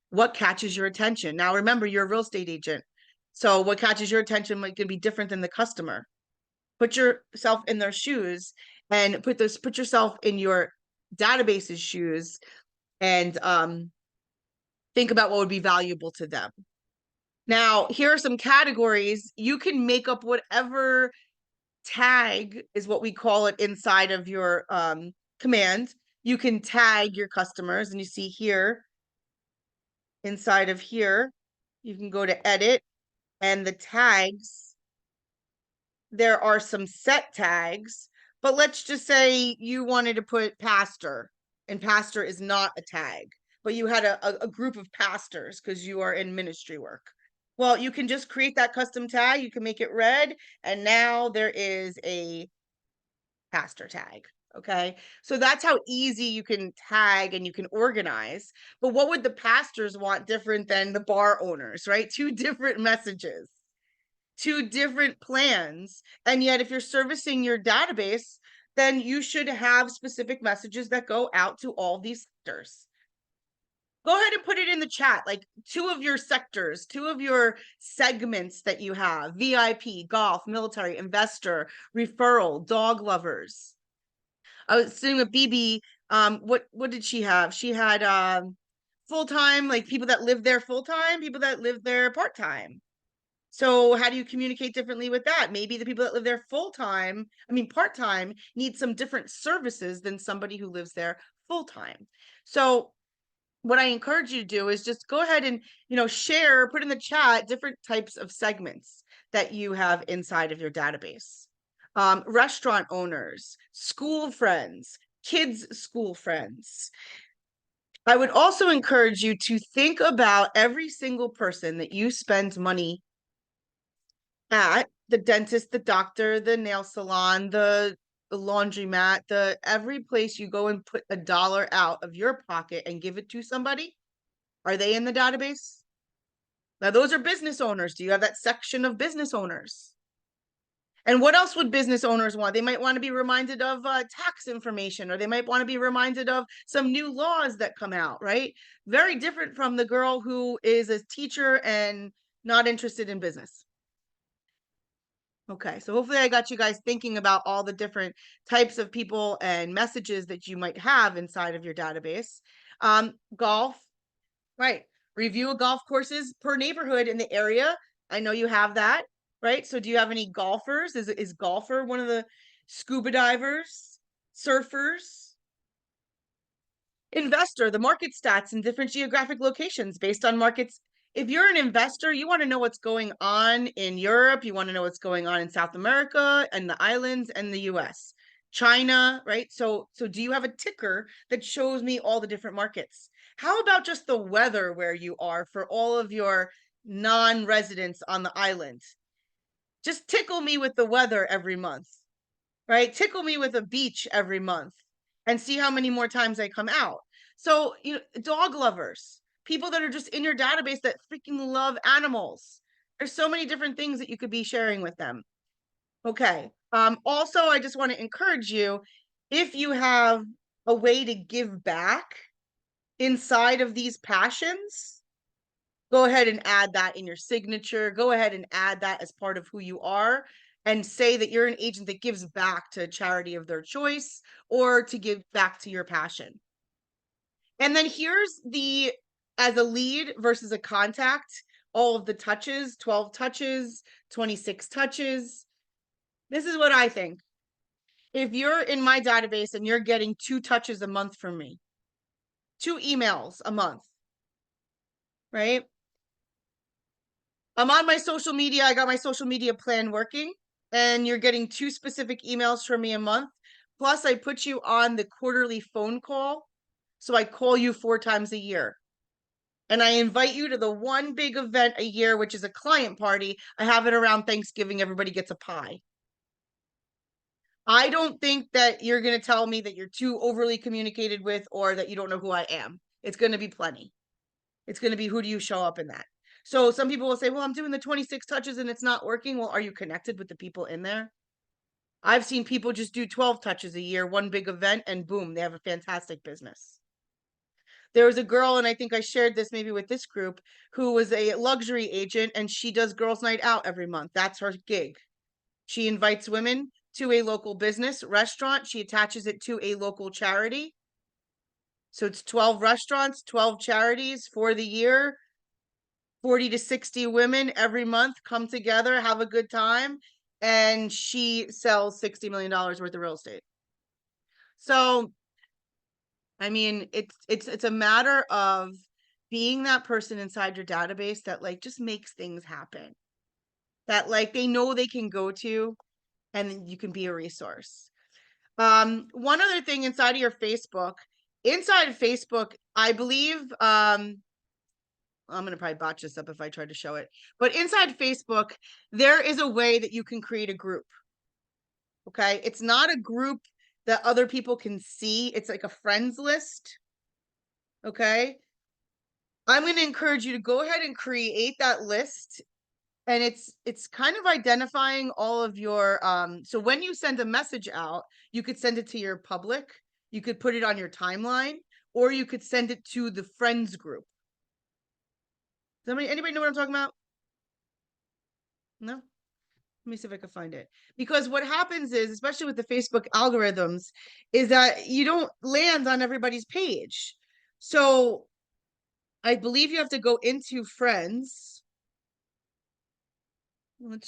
What catches your attention? Now, remember, you're a real estate agent. So what catches your attention might be different than the customer. Put yourself in their shoes and put yourself in your database's shoes and think about what would be valuable to them. Now, here are some categories. You can make up whatever tag is what we call it inside of your command. You can tag your customers, and you see here, inside of here, you can go to edit and the tags. There are some set tags, but let's just say you wanted to put pastor, and pastor is not a tag, but you had a group of pastors because you are in ministry work. Well, you can just create that custom tag. You can make it red, and now there is a pastor tag. Okay, so that's how easy you can tag and you can organize. But what would the pastors want different than the bar owners, right? Two different messages, two different plans. And yet, if you're servicing your database, then you should have specific messages that go out to all these sectors. Go ahead and put it in the chat, like two of your sectors, two of your segments that you have: VIP, golf, military, investor, referral, dog lovers. I was sitting with BB. What did she have? She had full-time, like people that live there full-time, people that live there part-time. So how do you communicate differently with that? Maybe the people that live there full-time, part-time, need some different services than somebody who lives there full-time. So what I encourage you to do is just go ahead and, share, put in the chat different types of segments that you have inside of your database. Restaurant owners, school friends, kids' school friends. I would also encourage you to think about every single person that you spend money at: the dentist, the doctor, the nail salon, the laundromat, every place you go and put $1 out of your pocket and give it to somebody. Are they in the database? Now, those are business owners. Do you have that section of business owners? And what else would business owners want? They might want to be reminded of tax information, or they might want to be reminded of some new laws that come out, right? Very different from the girl who is a teacher and not interested in business. Okay, so hopefully I got you guys thinking about all the different types of people and messages that you might have inside of your database. Golf, right? Review golf courses per neighborhood in the area. I know you have that, right? So do you have any golfers? Is golfer one of the scuba divers, surfers? investor, the market stats in different geographic locations based on markets. If you're an investor, you want to know what's going on in Europe, you want to know what's going on in South America and the islands and the US, China, right? So do you have a ticker that shows me all the different markets? How about just the weather where you are for all of your non-residents on the island? Just tickle me with the weather every month, right? Tickle me with a beach every month and see how many more times I come out. So, you know, dog lovers, people that are just in your database that freaking love animals. There's so many different things that you could be sharing with them. Okay. Also, I just want to encourage you, if you have a way to give back inside of these passions, go ahead and add that in your signature. Go ahead and add that as part of who you are, and say that you're an agent that gives back to a charity of their choice or to give back to your passion. And then here's the, as a lead versus a contact, all of the touches, 12 touches, 26 touches. This is what I think. If you're in my database and you're getting 2 touches a month from me, 2 emails a month, right? I'm on my social media. I got my social media plan working, and you're getting 2 specific emails from me a month. Plus, I put you on the quarterly phone call. So I call you 4 times a year. And I invite you to the one big event a year, which is a client party. I have it around Thanksgiving. Everybody gets a pie. I don't think that you're going to tell me that you're too overly communicated with or that you don't know who I am. It's going to be plenty. It's going to be, who do you show up in that? So some people will say, well, I'm doing the 26 touches and it's not working. Well, are you connected with the people in there? I've seen people just do 12 touches a year, one big event, and boom, they have a fantastic business. There was a girl, and I think I shared this maybe with this group, who was a luxury agent, and she does girls' night out every month. That's her gig. She invites women to a local business, restaurant. She attaches it to a local charity. So it's 12 restaurants, 12 charities for the year. 40 to 60 women every month come together, have a good time, and she sells $60 million worth of real estate. So, I mean, it's a matter of being that person inside your database that like just makes things happen. That like they know they can go to, and you can be a resource. One other thing inside of your Facebook, inside of Facebook, I believe, I'm going to probably botch this up if I try to show it, but inside Facebook, there is a way that you can create a group. Okay. It's not a group that other people can see. It's like a friends list. Okay. I'm going to encourage you to go ahead and create that list. And it's kind of identifying all of your, so when you send a message out, you could send it to your public, you could put it on your timeline, or you could send it to the friends group. Anybody know what I'm talking about? No? Let me see if I can find it. Because what happens is, especially with the Facebook algorithms, is that you don't land on everybody's page. So I believe you have to go into friends. Let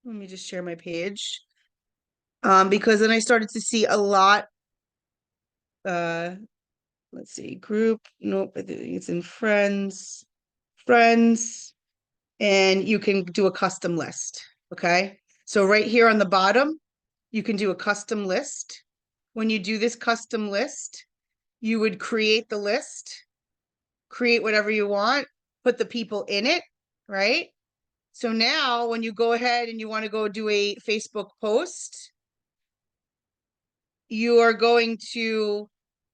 me just share my page. Because then I started to see a lot. Let's see, group. Nope, I think it's in friends. Friends. And you can do a custom list. Okay. So right here on the bottom, you can do a custom list. When you do this custom list, you would create the list, create whatever you want, put the people in it, right? So now when you go ahead and you want to go do a Facebook post, you are going to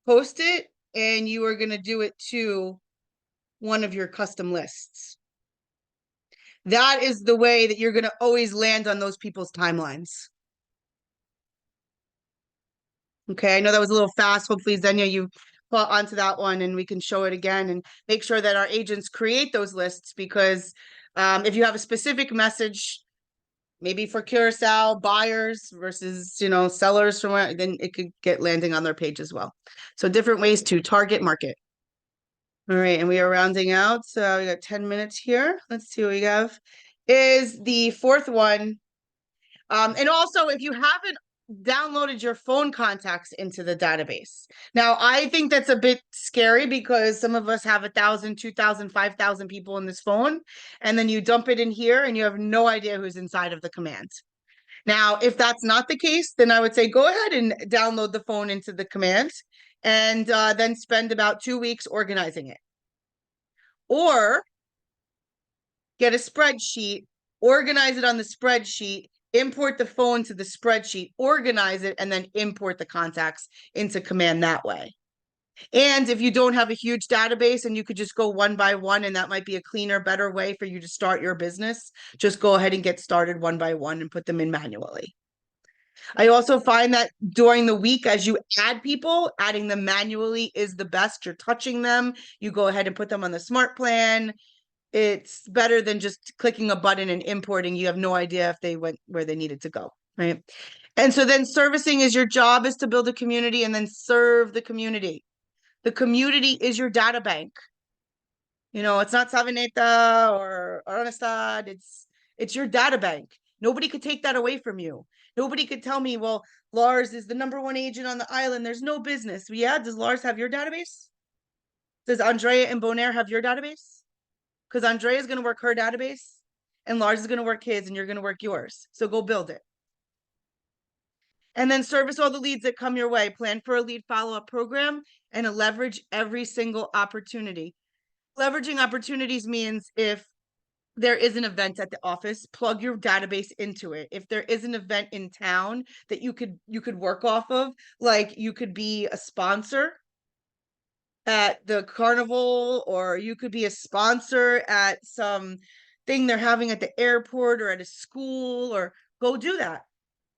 post it and you are going to do it to one of your custom lists. That is the way that you're going to always land on those people's timelines. Okay, I know that was a little fast. Hopefully, Xenia, you caught onto that one and we can show it again and make sure that our agents create those lists, because if you have a specific message, maybe for Curacao buyers versus, you know, sellers from where, then it could get landing on their page as well. So different ways to target market. All right, and we are rounding out. So we got 10 minutes here. Let's see what we have. Is the fourth one. And also, if you haven't downloaded your phone contacts into the database. Now, I think that's a bit scary because some of us have 1,000, 2,000, 5,000 people in this phone, and then you dump it in here and you have no idea who's inside of the command. Now, if that's not the case, then I would say go ahead and download the phone into the command and then spend about 2 weeks organizing it. Or get a spreadsheet, organize it on the spreadsheet, import the phone to the spreadsheet, organize it, and then import the contacts into command that way. And if you don't have a huge database and you could just go one by one, and that might be a cleaner, better way for you to start your business, just go ahead and get started one by one and put them in manually. I also find that during the week, as you add people, adding them manually is the best. You're touching them. You go ahead and put them on the smart plan. It's better than just clicking a button and importing. You have no idea if they went where they needed to go, right? And so then servicing is your job is to build a community and then serve the community. The community is your data bank. You know, it's not Savineta or Honestad. It's your data bank. Nobody could take that away from you. Nobody could tell me, well, Lars is the #1 agent on the island. There's no business. Yeah, does Lars have your database? Does Andrea and Bonaire have your database? Because Andrea is going to work her database and Lars is going to work his and you're going to work yours. So go build it. And then service all the leads that come your way. Plan for a lead follow-up program and leverage every single opportunity. Leveraging opportunities means if there is an event at the office, plug your database into it. If there is an event in town that you could work off of, like you could be a sponsor at the carnival, or you could be a sponsor at some thing they're having at the airport or at a school, or go do that.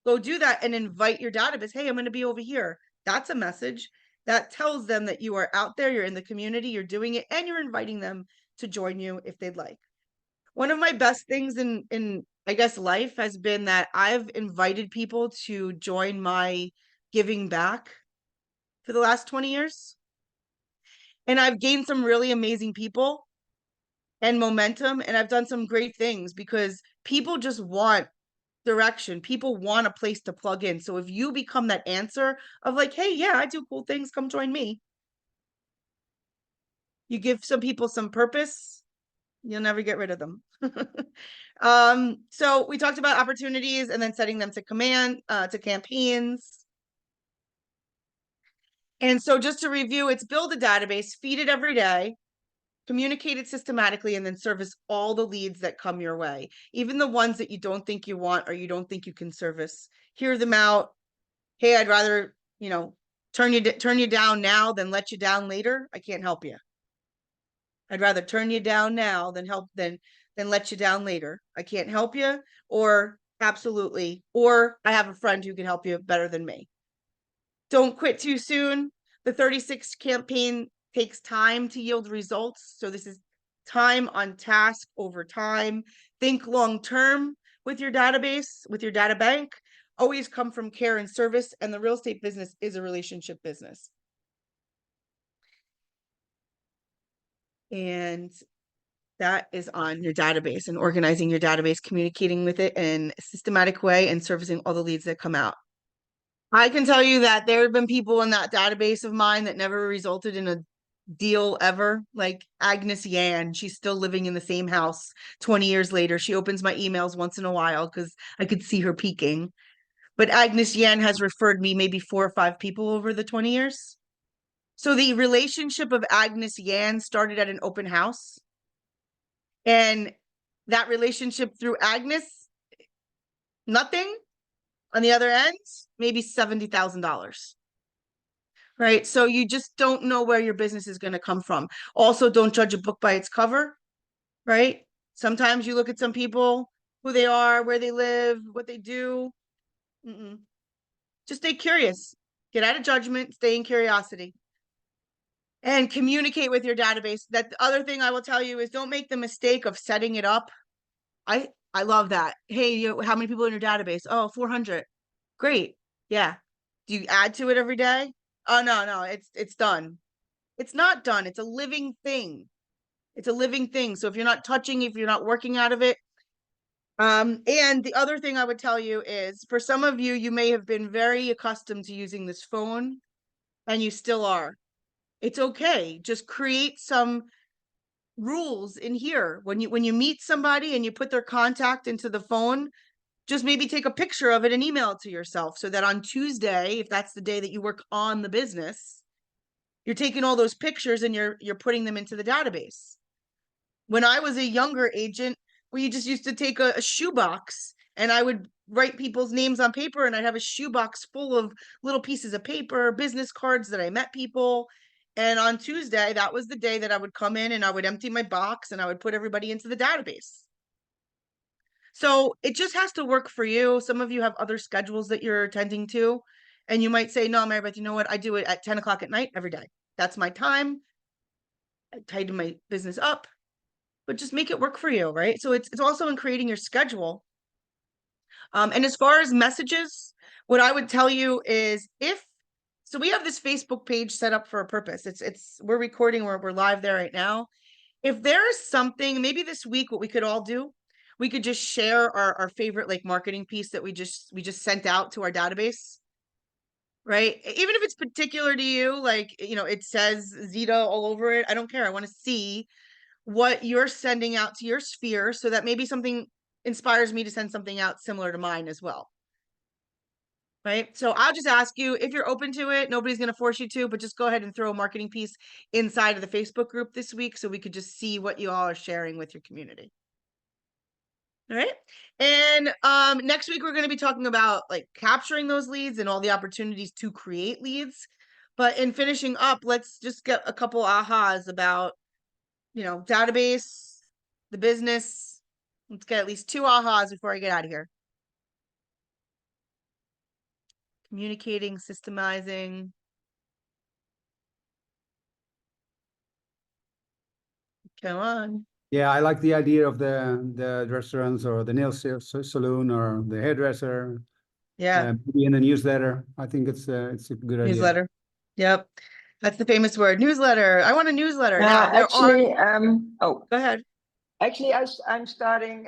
Go do that and invite your database. Hey, I'm going to be over here. That's a message that tells them that you are out there, you're in the community, you're doing it, and you're inviting them to join you if they'd like. One of my best things in I guess life has been that I've invited people to join my giving back for the last 20 years. And I've gained some really amazing people and momentum, and I've done some great things because people just want direction. People want a place to plug in. So if you become that answer of like, hey, yeah, I do cool things, come join me. You give some people some purpose, you'll never get rid of them. So we talked about opportunities and then setting them to command, to campaigns. And so just to review, it's build a database, feed it every day, communicate it systematically, and then service all the leads that come your way. Even the ones that you don't think you want or you don't think you can service. Hear them out. Hey, I'd rather, you know, turn you down now than let you down later. I can't help you. I'd rather turn you down now than let you down later. I can't help you, or absolutely, or I have a friend who can help you better than me. Don't quit too soon. The 36 campaign takes time to yield results. So this is time on task over time. Think long-term with your database, with your data bank. Always come from care and service. And the real estate business is a relationship business. And that is on your database and organizing your database, communicating with it in a systematic way and servicing all the leads that come out. I can tell you that there have been people in that database of mine that never resulted in a deal ever, like Agnes Yan. She's still living in the same house 20 years later. She opens my emails once in a while because I could see her peeking. But Agnes Yan has referred me maybe 4 or 5 people over the 20 years. So the relationship of Agnes Yan started at an open house. And that relationship through Agnes, nothing. On the other end, maybe $70,000. Right? So you just don't know where your business is going to come from. Also, don't judge a book by its cover. Right? Sometimes you look at some people, who they are, where they live, what they do. Just stay curious. Get out of judgment. Stay in curiosity. And communicate with your database. That the other thing I will tell you is don't make the mistake of setting it up. I love that. Hey, how many people in your database? Oh, 400. Great. Yeah. Do you add to it every day? Oh, no, it's done. It's not done. It's a living thing. It's a living thing. So if you're not touching, if you're not working out of it, And the other thing I would tell you is, for some of you, you may have been very accustomed to using this phone, and you still are. It's okay. Just create some rules in here. When you meet somebody and you put their contact into the phone, just maybe take a picture of it and email it to yourself, so that on Tuesday, if that's the day that you work on the business, you're taking all those pictures and you're putting them into the database. When I was a younger agent, we just used to take a shoebox, and I would write people's names on paper, and I'd have a shoebox full of little pieces of paper, business cards that I met people. And on Tuesday, that was the day that I would come in and I would empty my box and I would put everybody into the database. So it just has to work for you. Some of you have other schedules that you're attending to, and you might say, no, Marybeth, you know what? I do it at 10 o'clock at night every day. That's my time. I tighten my business up, but just make it work for you, right? So it's also in creating your schedule. And as far as messages, what I would tell you is, so we have this Facebook page set up for a purpose. We're recording, we're live there right now. If there's something, maybe this week, what we could all do, we could just share our favorite like marketing piece that we just sent out to our database, right? Even if it's particular to you, like, it says Zeta all over it. I don't care. I want to see what you're sending out to your sphere, so that maybe something inspires me to send something out similar to mine as well. Right? So I'll just ask you if you're open to it. Nobody's going to force you to, but just go ahead and throw a marketing piece inside of the Facebook group this week, so we could just see what you all are sharing with your community. All right. And next week, we're going to be talking about like capturing those leads and all the opportunities to create leads. But in finishing up, let's just get a couple ahas about, database, the business. Let's get at least 2 ahas before I get out of here. Communicating, systemizing. Come on. Yeah, I like the idea of the restaurants or the nail salon or the hairdresser. Yeah. Maybe in a newsletter. I think it's a good idea. Newsletter. Yep. That's the famous word, newsletter. I want a newsletter. Yeah, Now, there actually, go ahead. actually, I'm starting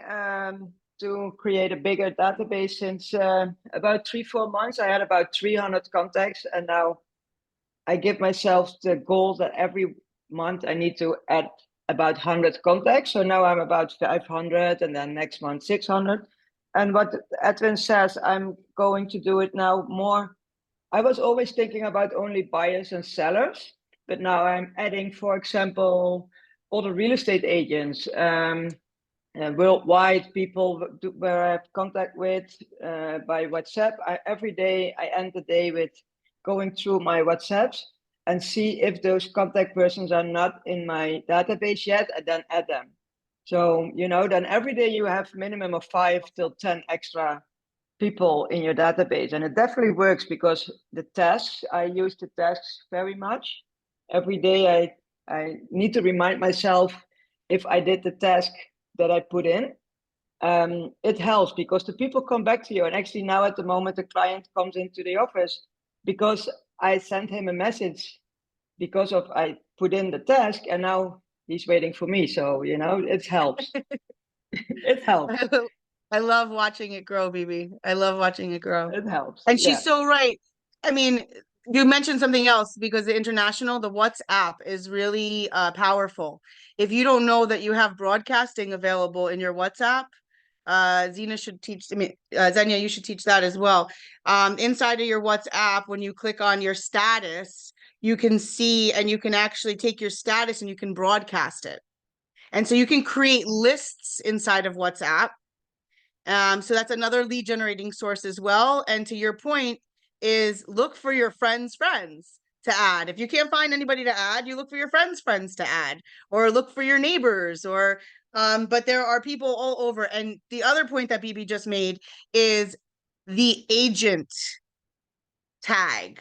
to create a bigger database since about 3-4 months. I had about 300 contacts, and now I give myself the goal that every month I need to add about 100 contacts. So now I'm about 500, and then next month 600. And what Edwin says, I'm going to do it now more. I was always thinking about only buyers and sellers, but now I'm adding, for example, all the real estate agents, worldwide people where I have contact with by WhatsApp. Every day I end the day with going through my WhatsApps and see if those contact persons are not in my database yet, and then add them. So, then every day you have minimum of 5 till 10 extra people in your database. And it definitely works, because the tasks, I use the tasks very much. Every day I need to remind myself if I did the task that I put in. It helps, because the people come back to you. And actually now at the moment, the client comes into the office because I sent him a message because of I put in the task, and now he's waiting for me. So, it helps. It helps. I love watching it grow, BB. I love watching it grow. It helps. And she's so right. I mean, you mentioned something else, because the WhatsApp is really powerful. If you don't know that you have broadcasting available in your WhatsApp, Xenia, you should teach that as well. Inside of your WhatsApp, when you click on your status, you can see, and you can actually take your status and you can broadcast it. And so you can create lists inside of WhatsApp. So that's another lead generating source as well. And to your point is, look for your friends' friends to add. If you can't find anybody to add, you look for your friends' friends to add, or look for your neighbors, or but there are people all over. And the other point that BB just made is the agent tag.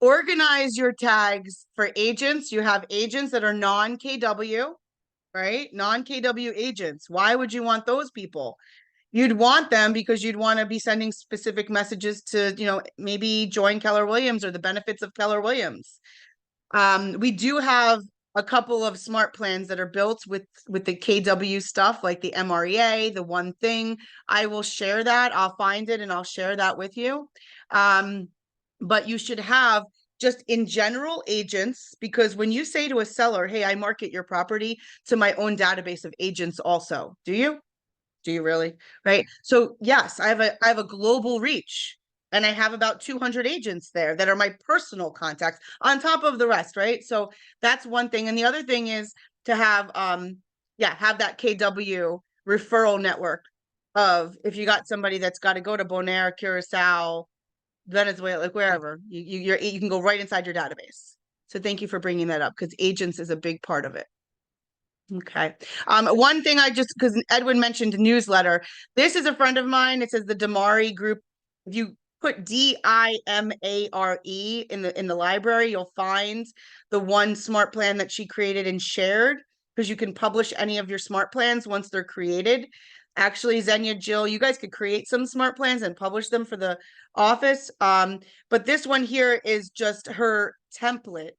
Organize your tags for agents. You have agents that are non-KW, right? Non-KW agents. Why would you want those people? You'd want them because you'd want to be sending specific messages to, maybe join Keller Williams or the benefits of Keller Williams. We do have a couple of smart plans that are built with the KW stuff, like the MREA, the one thing. I will share that. I'll find it and I'll share that with you. But you should have just in general agents, because when you say to a seller, hey, I market your property to my own database of agents also. Do you? Do you really? Right. So yes, I have a global reach. And I have about 200 agents there that are my personal contacts on top of the rest, right? So that's one thing. And the other thing is to have have that KW referral network of, if you got somebody that's got to go to Bonaire, Curacao, Venezuela, like wherever, you can go right inside your database. So thank you for bringing that up, because agents is a big part of it. Okay. One thing because Edwin mentioned newsletter. This is a friend of mine. It says the Damari Group. If you put DIMARE in the library, you'll find the one smart plan that she created and shared, because you can publish any of your smart plans once they're created. Actually, Xenia, Jill, you guys could create some smart plans and publish them for the office. But this one here is just her template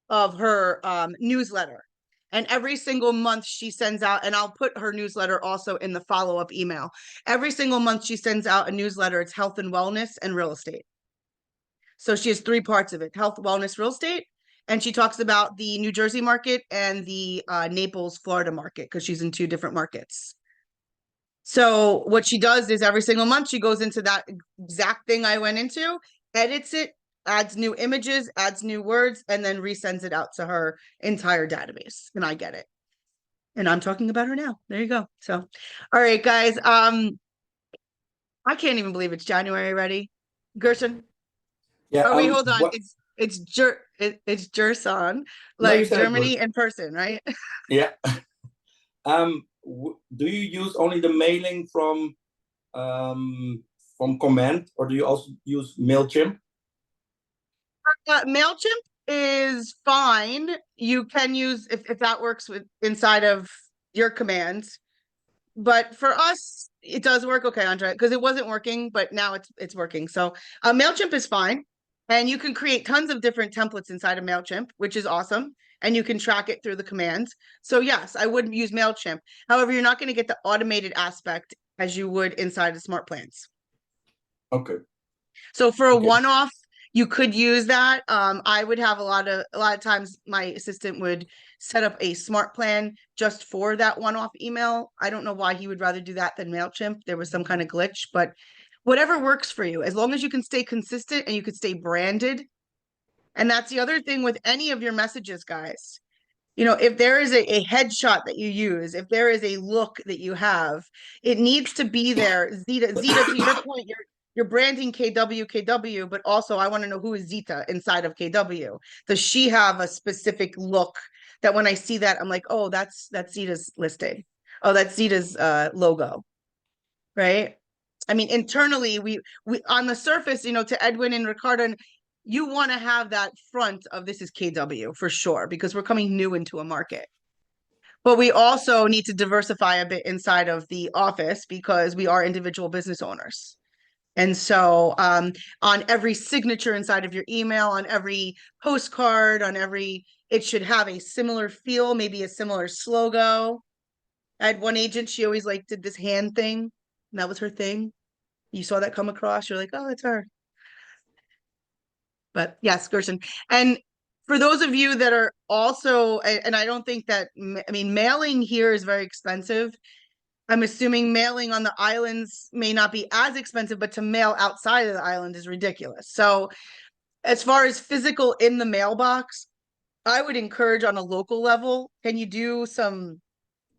of her newsletter. And every single month she sends out, and I'll put her newsletter also in the follow-up email. Every single month she sends out a newsletter. It's health and wellness and real estate. So she has 3 parts of it: health, wellness, real estate. And she talks about the New Jersey market and the Naples, Florida market, because she's in 2 different markets. So what she does is every single month she goes into that exact thing I went into, edits it, adds new images, adds new words, and then resends it out to her entire database. And I get it. And I'm talking about her now. There you go. So, all right, guys. I can't even believe it's January already. Gerson. Yeah. Oh, wait, hold on. What, It's Jerson, No, you like said it Germany good. in person, right? Yeah. Do you use only the mailing from Command, or do you also use MailChimp? MailChimp is fine. You can use if that works with inside of your commands. But for us, it does work. Okay, Andre, because it wasn't working, but now it's working. So MailChimp is fine. And you can create tons of different templates inside of MailChimp, which is awesome. And you can track it through the commands. So yes, I would use MailChimp. However, you're not going to get the automated aspect as you would inside of Smart Plans. Okay. So for a Okay. one-off, you could use that. I would have a lot of times my assistant would set up a smart plan just for that one-off email. I don't know why he would rather do that than MailChimp. There was some kind of glitch, but whatever works for you, as long as you can stay consistent and you could stay branded. And that's the other thing with any of your messages, guys. You know, if there is a headshot that you use, if there is a look that you have, it needs to be there. Zeta, to your point, you're branding KW, but also I want to know who is Zeta inside of KW. Does she have a specific look that when I see that, I'm like, oh, that's Zeta's listing. Oh, that's Zeta's logo, right? I mean, internally, we on the surface, you know, to Edwin and Ricardo, you want to have that front of this is KW for sure, because we're coming new into a market. But we also need to diversify a bit inside of the office because we are individual business owners. And so on every signature inside of your email, on every postcard, it should have a similar feel, maybe a similar slogan. I had one agent, she always like did this hand thing, and that was her thing. You saw that come across, you're like, oh, that's her. But yes, Gerson. And for those of you that are also, and I don't think that, I mean, mailing here is very expensive. I'm assuming mailing on the islands may not be as expensive, but to mail outside of the island is ridiculous. So as far as physical in the mailbox, I would encourage on a local level, can you do some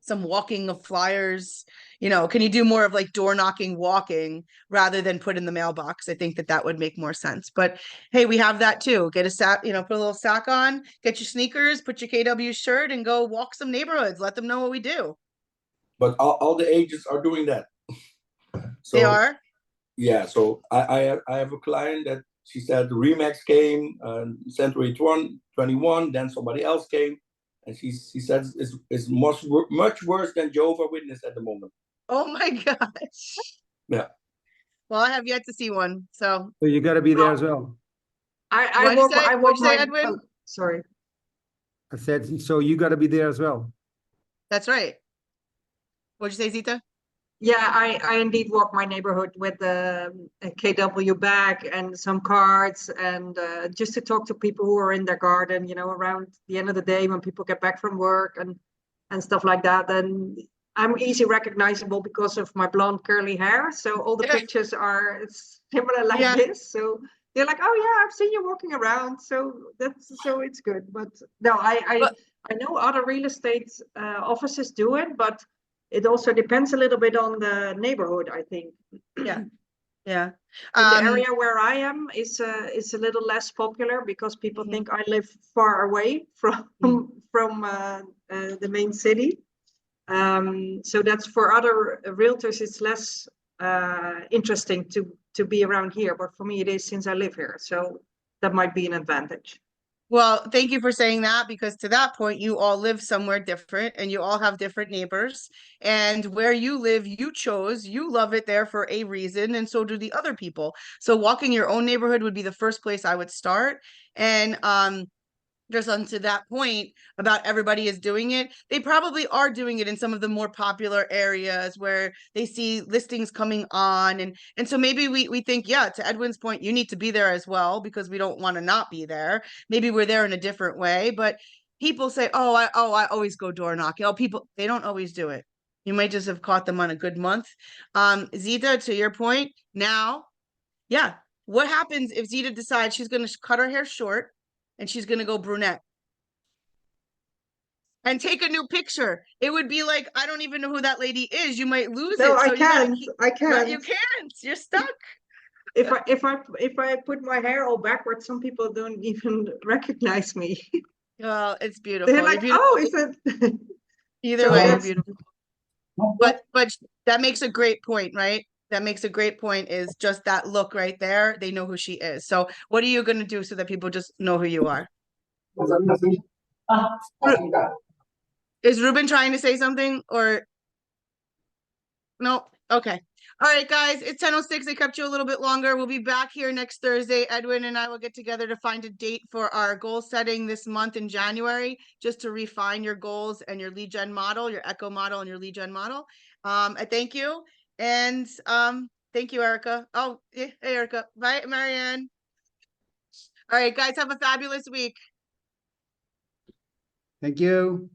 walking of flyers? You know, can you do more of like door knocking, walking rather than put in the mailbox? I think that would make more sense. But hey, we have that too. Get a sack, you know, put a little sack on, get your sneakers, put your KW shirt, and go walk some neighborhoods. Let them know what we do. But all the agents are doing that. So They are? Yeah, so I have a client that she said Remax came, Century 21, then somebody else came, and she says it's much worse than Jehovah's Witness at the moment. Oh my gosh. Yeah. Well, I have yet to see one. So you got to be there as well. I What'd you work. say? I What'd work you say, my. Edwin? Oh, sorry. I said, so you gotta be there as well. That's right. What'd you say, Zita? Yeah, I indeed walk my neighborhood with a KW bag and some cards, and just to talk to people who are in their garden, you know, around the end of the day when people get back from work and stuff like that. And I'm easy recognizable because of my blonde curly hair. So all the Yeah. pictures are similar like Yeah. this. So they're like, oh yeah, I've seen you walking around. So it's good. But no, I know other real estate offices do it, but it also depends a little bit on the neighborhood, I think. Yeah. Yeah. And the area where I am is a little less popular because people Mhm. think I live far away from the main city. So that's for other realtors, it's less interesting to be around here. But for me, it is since I live here. So that might be an advantage. Well, thank you for saying that, because to that point, you all live somewhere different and you all have different neighbors. And where you live, you chose, you love it there for a reason, and so do the other people. So walking your own neighborhood would be the first place I would start. And just onto that point about everybody is doing it, they probably are doing it in some of the more popular areas where they see listings coming on, and so maybe we think, yeah, to Edwin's point, you need to be there as well, because we don't want to not be there. Maybe we're there in a different way, but people say, I always go door knocking. Oh, people, they don't always do it. You might just have caught them on a good month. Zita, to your point, now, yeah, what happens if Zita decides she's going to cut her hair short and she's going to go brunette and take a new picture? It would be like, I don't even know who that lady is. You might lose No, it. So I you gotta can't. keep, I can't. you can't. You're stuck. If I put my hair all backwards, some people don't even recognize me. Well, it's They're beautiful. like, You're beautiful. oh, is it? Either So way, you're that's beautiful. But that makes a great point, right? That makes a great point, is just that look right there. They know who she is. So what are you going to do so that people just know who you are? Is Ruben trying to say something, or no? Okay. All right, guys, it's 10:06. I kept you a little bit longer. We'll be back here next Thursday. Edwin and I will get together to find a date for our goal setting this month in January, just to refine your goals and your lead gen model, your echo model and your lead gen model. I thank you. And thank you, Erica. Oh, yeah, hey, Erica. Bye, Marianne. All right, guys, have a fabulous week. Thank you.